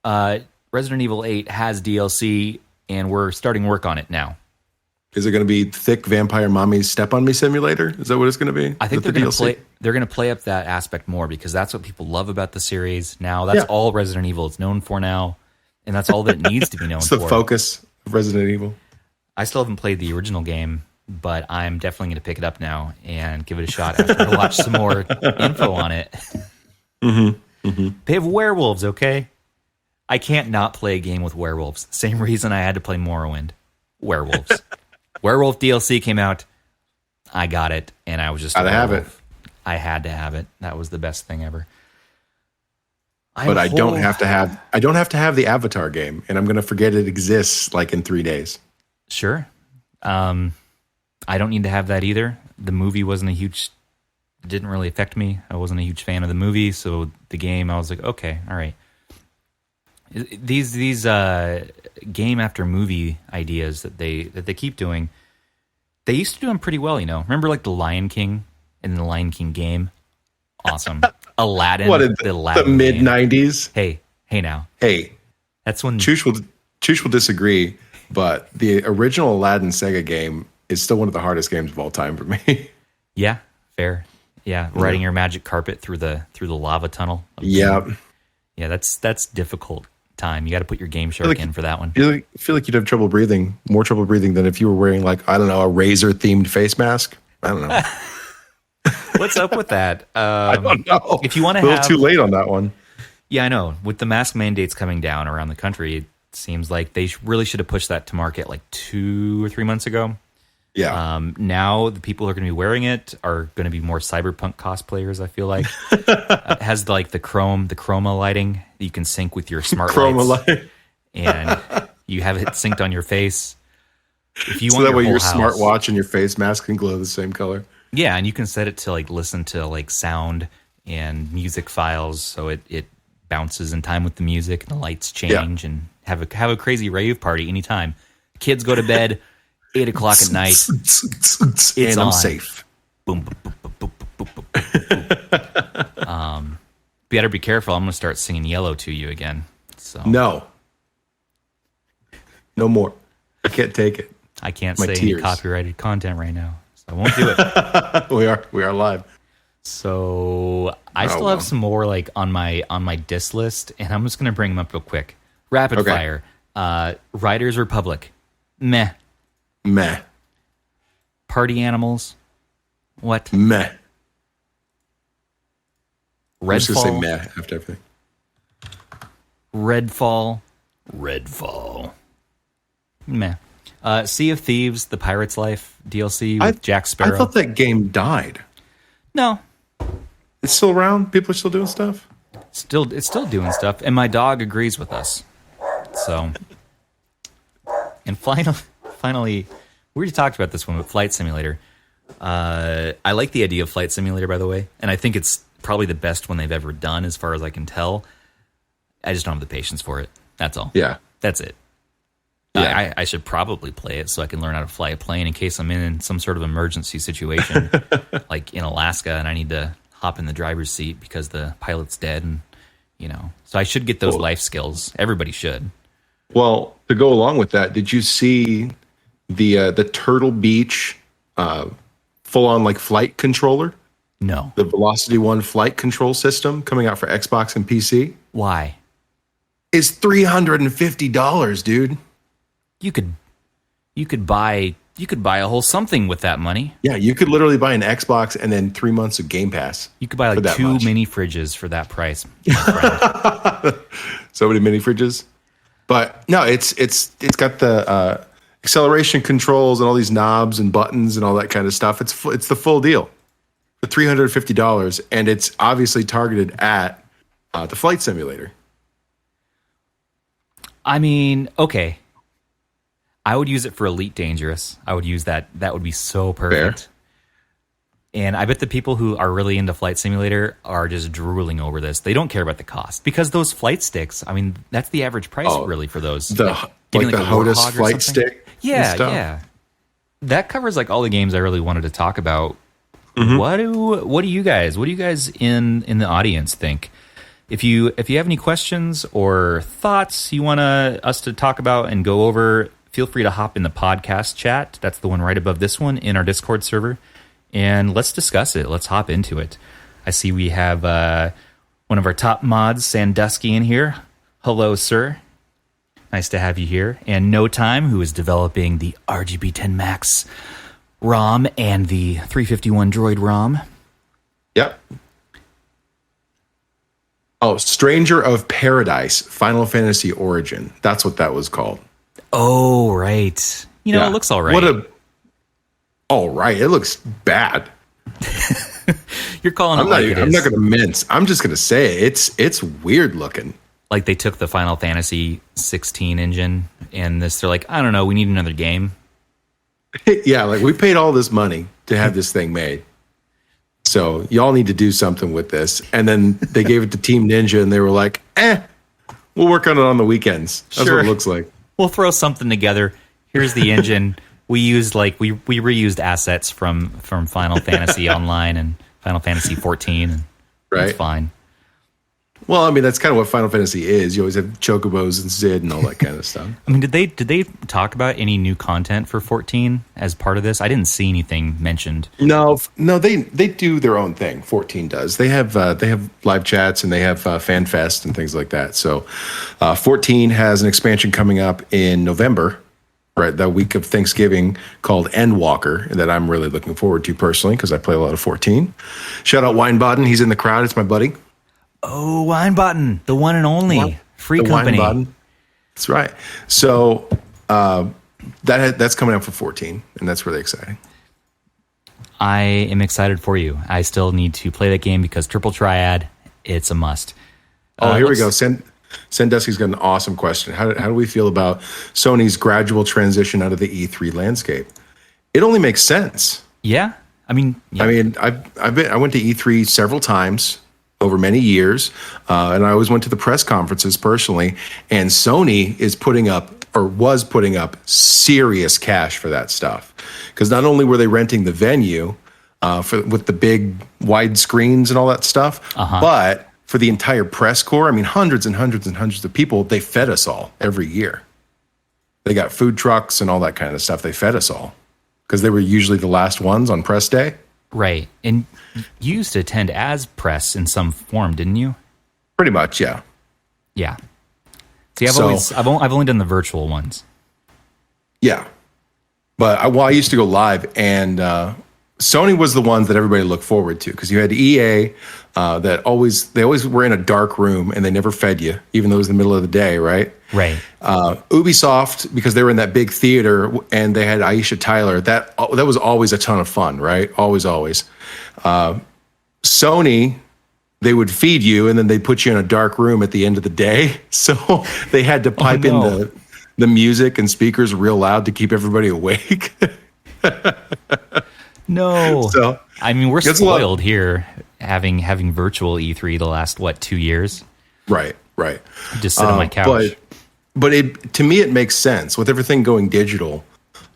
Resident Evil 8 has DLC, and we're starting work on it now. Is it going to be thick vampire mommy's Step on Me simulator? Is that what it's going to be? I think they're going to play up that aspect more because that's what people love about the series. Now that's all Resident Evil is known for now, and that's all that it needs to be known for. It's the focus. Resident Evil. I still haven't played the original game, but I'm definitely going to pick it up now and give it a shot after I watch some more info on it. They have werewolves, okay? I can't not play a game with werewolves. Same reason I had to play Morrowind. Werewolves. Werewolf DLC came out. I got it, and I was just gotta have it. I had to have it. That was the best thing ever. But I don't have to have the Avatar game, and I'm going to forget it exists like in 3 days. Sure. I don't need to have that either. The movie didn't really affect me. I wasn't a huge fan of the movie, so the game, I was like, okay, all right. These game after movie ideas that they keep doing, they used to do them pretty well, you know. Remember like the Lion King and the Lion King game? Awesome. Aladdin, the mid '90s. Hey now. Hey, that's when Choosh will disagree, but the original Aladdin Sega game is still one of the hardest games of all time for me. Yeah, fair. Yeah, riding your magic carpet through the lava tunnel. Yeah, yeah, that's difficult time. You got to put your Game Shark in for that one. I feel like you'd have more trouble breathing than if you were wearing like, I don't know, a razor themed face mask. I don't know. What's up with that? I don't know. If you want to a little too late on that one. Yeah, I know. With the mask mandates coming down around the country, it seems like they really should have pushed that to market like 2 or 3 months ago. Yeah. Now the people who are going to be wearing it are going to be more cyberpunk cosplayers. I feel like it has like the chroma lighting that you can sync with your smart chroma lights, light. and you have it synced on your face. If you so want that way your house, smartwatch and your face mask can glow the same color. Yeah, and you can set it to like listen to like sound and music files, so it bounces in time with the music and the lights change, and have a crazy rave party anytime. Kids go to bed 8 o'clock at night. It's and I'm on. safe. Boom, boom, boom, boom, boom, boom, boom, boom. Better be careful. I'm going to start singing Yellow to you again. So no more. I can't take it. I can't My say tears. any copyrighted content right now, so I won't do it. We are live. So I still have some more like on my diss list, and I'm just going to bring them up real quick. Rapid fire. Riders Republic. Meh. Party Animals. What? Meh. Redfall. I was going to say meh after everything. Redfall. Meh. Sea of Thieves, The Pirate's Life DLC with Jack Sparrow. I thought that game died. No. It's still around? People are still doing stuff? It's still doing stuff, and my dog agrees with us. So, and finally, we already talked about this one with Flight Simulator. I like the idea of Flight Simulator, by the way, and I think it's probably the best one they've ever done, as far as I can tell. I just don't have the patience for it. That's all. Yeah. That's it. Yeah. I should probably play it so I can learn how to fly a plane in case I'm in some sort of emergency situation, like in Alaska, and I need to hop in the driver's seat because the pilot's dead, and so I should get those life skills. Everybody should. Well, to go along with that, did you see the Turtle Beach full on like flight controller? No. The Velocity One flight control system coming out for Xbox and PC? Why? It's $350, dude. You could buy a whole something with that money. Yeah, you could literally buy an Xbox and then 3 months of Game Pass. You could buy like 2 mini fridges for that price. So many mini fridges. But no, it's got the acceleration controls and all these knobs and buttons and all that kind of stuff. It's the full deal for $350, and it's obviously targeted at the flight simulator. I mean, okay. I would use it for Elite Dangerous. I would use that. That would be so perfect. Fair. And I bet the people who are really into Flight Simulator are just drooling over this. They don't care about the cost because those flight sticks, I mean, that's the average price really for those. The HOTAS flight stick. Yeah. That covers like all the games I really wanted to talk about. Mm-hmm. What do you guys in the audience think? If you have any questions or thoughts you want us to talk about and go over, feel free to hop in the podcast chat. That's the one right above this one in our Discord server. And let's discuss it. Let's hop into it. I see we have one of our top mods, Sandusky, in here. Hello, sir. Nice to have you here. And No Time, who is developing the RGB 10 Max ROM and the 351 Droid ROM. Yep. Oh, Stranger of Paradise, Final Fantasy Origin. That's what that was called. Oh, right. You know, it looks all right. All right. It looks bad. You're calling it like it is. I'm not going to mince. I'm just going to say it's weird looking. Like they took the Final Fantasy 16 engine and they're like, I don't know, we need another game. Yeah, like we paid all this money to have this thing made. So y'all need to do something with this. And then they gave it to Team Ninja and they were like, we'll work on it on the weekends. That's what it looks like. We'll throw something together. Here's the engine. We used we reused assets from Final Fantasy Online and Final Fantasy 14, and right. It's fine. Well, I mean, that's kind of what Final Fantasy is. You always have Chocobos and Zid and all that kind of stuff. I mean, did they talk about any new content for 14 as part of this? I didn't see anything mentioned. No, they do their own thing. 14 does. They have live chats and they have fan fest and things like that. So, 14 has an expansion coming up in November, right? The week of Thanksgiving, called Endwalker, that I'm really looking forward to personally because I play a lot of 14. Shout out Winebaden. He's in the crowd. It's my buddy. Oh, Winebaden, the one and only free company. Winebaden. That's right. So that's coming up for 14, and that's really exciting. I am excited for you. I still need to play that game because Triple Triad, it's a must. Here we go. Sandusky's got an awesome question. How do we feel about Sony's gradual transition out of the E3 landscape? It only makes sense. Yeah, I mean, I went to E3 several times over many years, and I always went to the press conferences personally. And Sony is was putting up serious cash for that stuff, because not only were they renting the venue with the big wide screens and all that stuff, but for the entire press corps, I mean, hundreds and hundreds and hundreds of people, they fed us all every year. They got food trucks and all that kind of stuff. They fed us all because they were usually the last ones on press day. Right. And you used to attend as press in some form, didn't you? Pretty much, yeah. Yeah. See, I've only done the virtual ones. Yeah. But I used to go live, and Sony was the ones that everybody looked forward to, because you had EA they always were in a dark room and they never fed you, even though it was the middle of the day, right? Right. Ubisoft, because they were in that big theater and they had Aisha Tyler, that was always a ton of fun, right? Always. Sony, they would feed you and then they'd put you in a dark room at the end of the day. So they had to pipe in the music and speakers real loud to keep everybody awake. No. So I mean, we're spoiled here, having virtual E3 the last 2 years. Right. Just sit on my couch. But to me, it makes sense with everything going digital.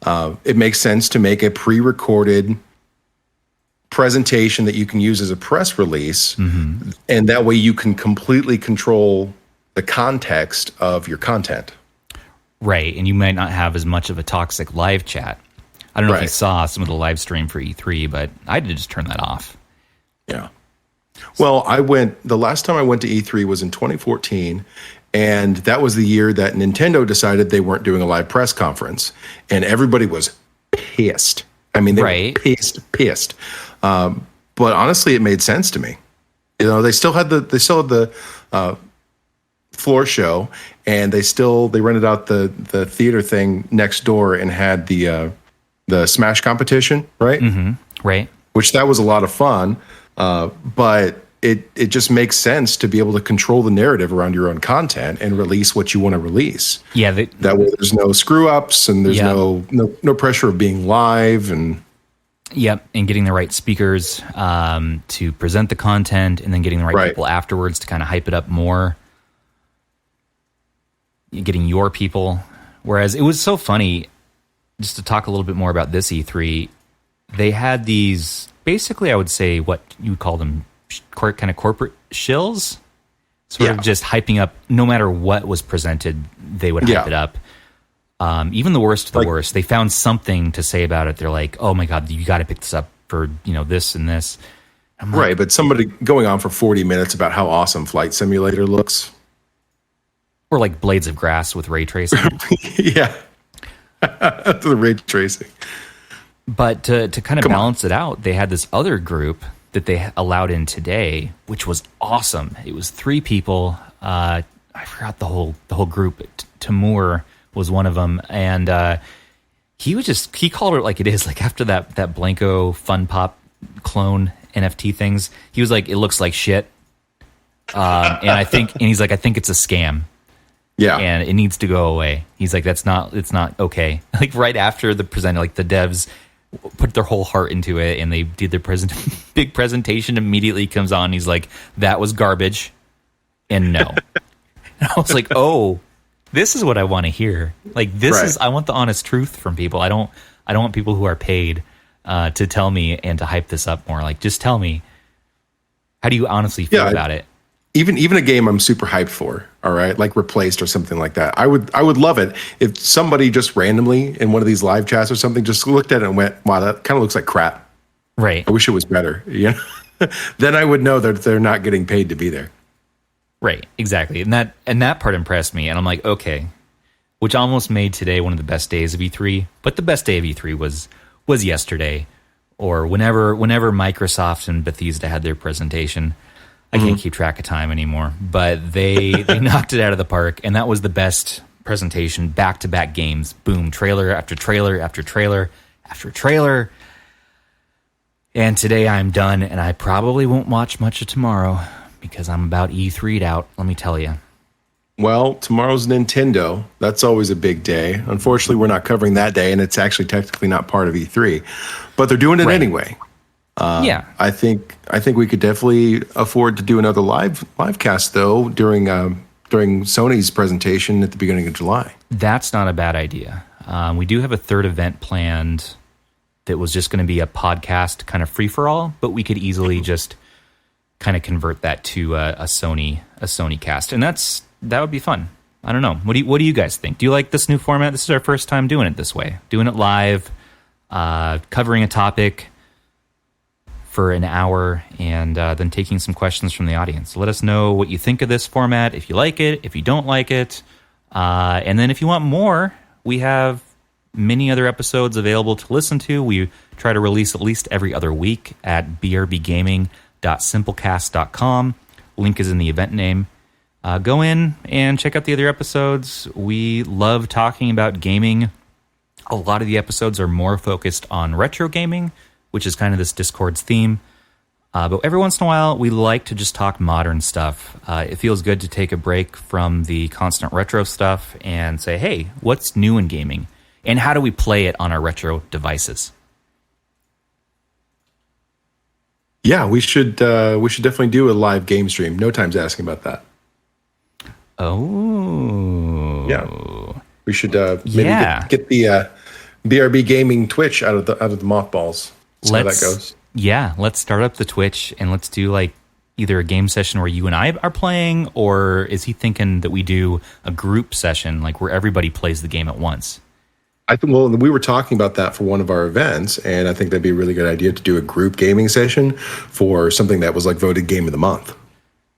It makes sense to make a pre-recorded presentation that you can use as a press release, and that way you can completely control the context of your content. Right, and you might not have as much of a toxic live chat. I don't know if you saw some of the live stream for E3, but I did just turn that off. Yeah. Well, the last time I went to E3 was in 2014, and that was the year that Nintendo decided they weren't doing a live press conference, and everybody was pissed. I mean, they were pissed. But honestly, it made sense to me. You know, they still had the floor show, and they rented out the theater thing next door and had the Smash competition, right? Mm-hmm. Right. Which that was a lot of fun, but it just makes sense to be able to control the narrative around your own content and release what you want to release. Yeah, that way there's no screw ups and there's no pressure of being live and. Yep, and getting the right speakers to present the content, and then getting the right people afterwards to kind of hype it up more. Getting your people. Whereas it was so funny, just to talk a little bit more about this E3, they had these, basically I would say what you would call them, kind of corporate shills, sort of just hyping up, no matter what was presented, they would hype it up. Even the worst of the worst, they found something to say about it. They're like, oh my God, you got to pick this up for, this and this. But somebody going on for 40 minutes about how awesome Flight Simulator looks. Or like blades of grass with ray tracing. Yeah. The ray tracing. But to kind of balance it out, they had this other group that they allowed in today, which was awesome. It was 3 people. I forgot the whole group. Timur was one of them, and he called it like it is. Like after that Blanco Fun Pop clone NFT things, he was like, it looks like shit. And he's like, I think it's a scam. Yeah. And it needs to go away. He's like, it's not okay. Like right after the presenter, like the devs put their whole heart into it and they did their big presentation, immediately comes on. He's like, that was garbage. And no. And I was like, oh, this is what I want to hear. Like I want the honest truth from people. I don't want people who are paid to tell me and to hype this up more. Like, just tell me, how do you honestly feel about it? Even a game I'm super hyped for, all right, like Replaced or something like that. I would love it if somebody just randomly in one of these live chats or something just looked at it and went, wow, that kind of looks like crap. Right. I wish it was better. You know? Then I would know that they're not getting paid to be there. Right, exactly. And that part impressed me. And I'm like, okay, which almost made today one of the best days of E3. But the best day of E3 was yesterday, or whenever Microsoft and Bethesda had their presentation. I can't keep track of time anymore, but they knocked it out of the park, and that was the best presentation, back-to-back games. Boom, trailer after trailer after trailer after trailer. And today I'm done, and I probably won't watch much of tomorrow because I'm about E3'd out, let me tell you. Well, tomorrow's Nintendo. That's always a big day. Unfortunately, we're not covering that day, and it's actually technically not part of E3, but they're doing it anyway. Yeah, I think we could definitely afford to do another live cast though during Sony's presentation at the beginning of July. That's not a bad idea. We do have a third event planned that was just going to be a podcast kind of free for all, but we could easily just kind of convert that to a Sony cast, and that would be fun. I don't know. What do you guys think? Do you like this new format? This is our first time doing it this way, doing it live, covering a topic for an hour, and then taking some questions from the audience. Let us know what you think of this format, if you like it, if you don't like it. And then if you want more, we have many other episodes available to listen to. We try to release at least every other week at brbgaming.simplecast.com. Link is in the event name. Go in and check out the other episodes. We love talking about gaming. A lot of the episodes are more focused on retro gaming, which is kind of this Discord's theme. But every once in a while, we like to just talk modern stuff. It feels good to take a break from the constant retro stuff and say, hey, what's new in gaming? And how do we play it on our retro devices? Yeah, we should definitely do a live game stream. No time's asking about that. Oh. Yeah. We should maybe get the BRB Gaming Twitch out of the mothballs. See how that goes. Yeah, let's start up the Twitch and let's do like either a game session where you and I are playing, or is he thinking that we do a group session like where everybody plays the game at once? I think, well, we were talking about that for one of our events, and I think that'd be a really good idea to do a group gaming session for something that was like voted game of the month.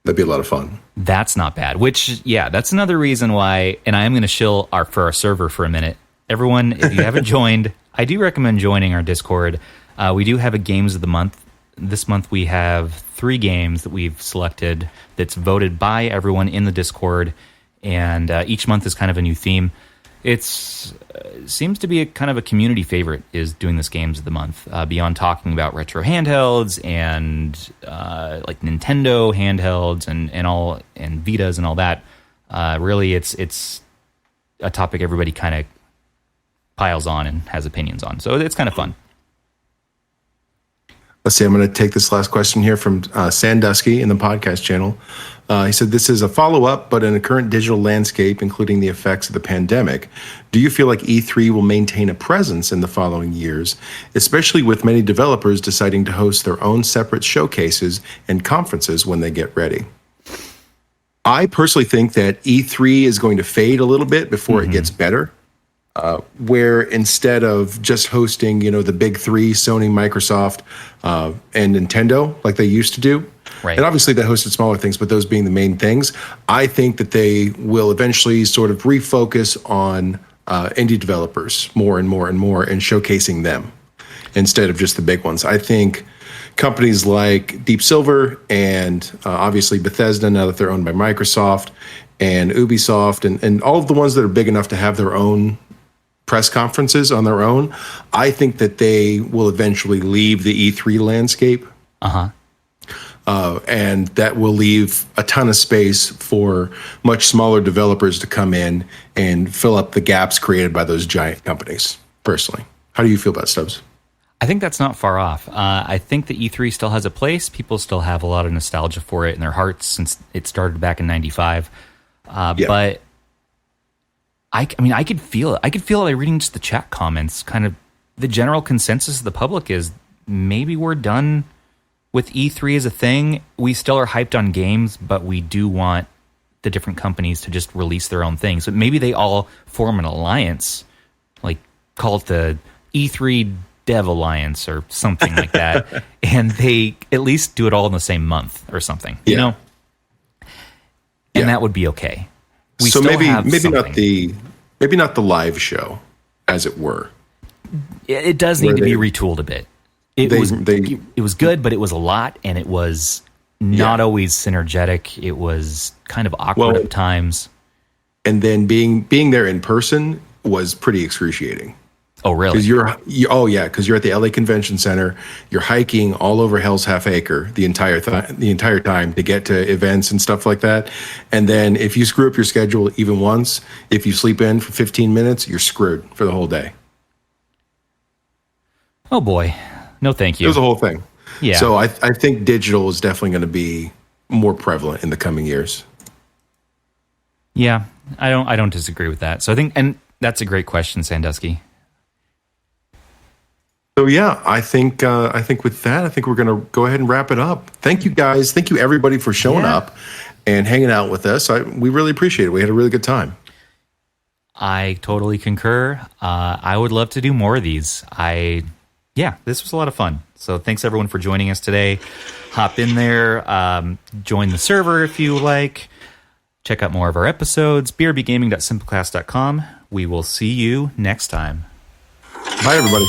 That'd be a lot of fun. That's not bad. Which, yeah, that's another reason why, and I am going to shill for our server for a minute. Everyone, if you haven't joined, I do recommend joining our Discord. We do have a games of the month. This month we have 3 games that we've selected that's voted by everyone in the Discord, and each month is kind of a new theme. It seems to be a kind of a community favorite, is doing this games of the month. Beyond talking about retro handhelds and like Nintendo handhelds and Vitas and all that, really it's a topic everybody kind of piles on and has opinions on. So it's kind of fun. Let's see, I'm going to take this last question here from Sandusky in the podcast channel. He said, this is a follow-up, but in a current digital landscape, including the effects of the pandemic, do you feel like E3 will maintain a presence in the following years, especially with many developers deciding to host their own separate showcases and conferences when they get ready? I personally think that E3 is going to fade a little bit before it gets better. Where instead of just hosting, the big 3, Sony, Microsoft, and Nintendo, like they used to do, Right. And obviously they hosted smaller things, but those being the main things, I think that they will eventually sort of refocus on indie developers more and more and more and showcasing them instead of just the big ones. I think companies like Deep Silver and obviously Bethesda, now that they're owned by Microsoft, and Ubisoft, and all of the ones that are big enough to have their own press conferences on their own, I think that they will eventually leave the E3 landscape. And that will leave a ton of space for much smaller developers to come in and fill up the gaps created by those giant companies, personally. How do you feel about Stubbs? I think that's not far off. I think that E3 still has a place. People still have a lot of nostalgia for it in their hearts since it started back in '95. But I mean, I could feel it. I could feel it by reading just the chat comments. Kind of the general consensus of the public is maybe we're done with E3 as a thing. We still are hyped on games, but we do want the different companies to just release their own things. So maybe they all form an alliance, like call it the E3 Dev Alliance or something like that, and they at least do it all in the same month or something, you know? And that would be okay. So maybe not the live show, as it were. It does need to be retooled a bit. It was good, but it was a lot, and it was not always synergetic. It was kind of awkward at times. And then being there in person was pretty excruciating. Oh, really? Because you're at the LA Convention Center. You're hiking all over Hell's Half Acre the entire time to get to events and stuff like that. And then if you screw up your schedule even once, if you sleep in for 15 minutes, you're screwed for the whole day. Oh boy, no, thank you. It was a whole thing. Yeah. So I think digital is definitely going to be more prevalent in the coming years. Yeah, I don't disagree with that. So I think, and that's a great question, Sandusky. So yeah, I think with that, I think we're going to go ahead and wrap it up. Thank you guys. Thank you everybody for showing up and hanging out with us. We really appreciate it. We had a really good time. I totally concur. I would love to do more of these. This was a lot of fun. So thanks everyone for joining us today. Hop in there, join the server if you like. Check out more of our episodes. brбgaming.simplecast.com. We will see you next time. Bye, everybody.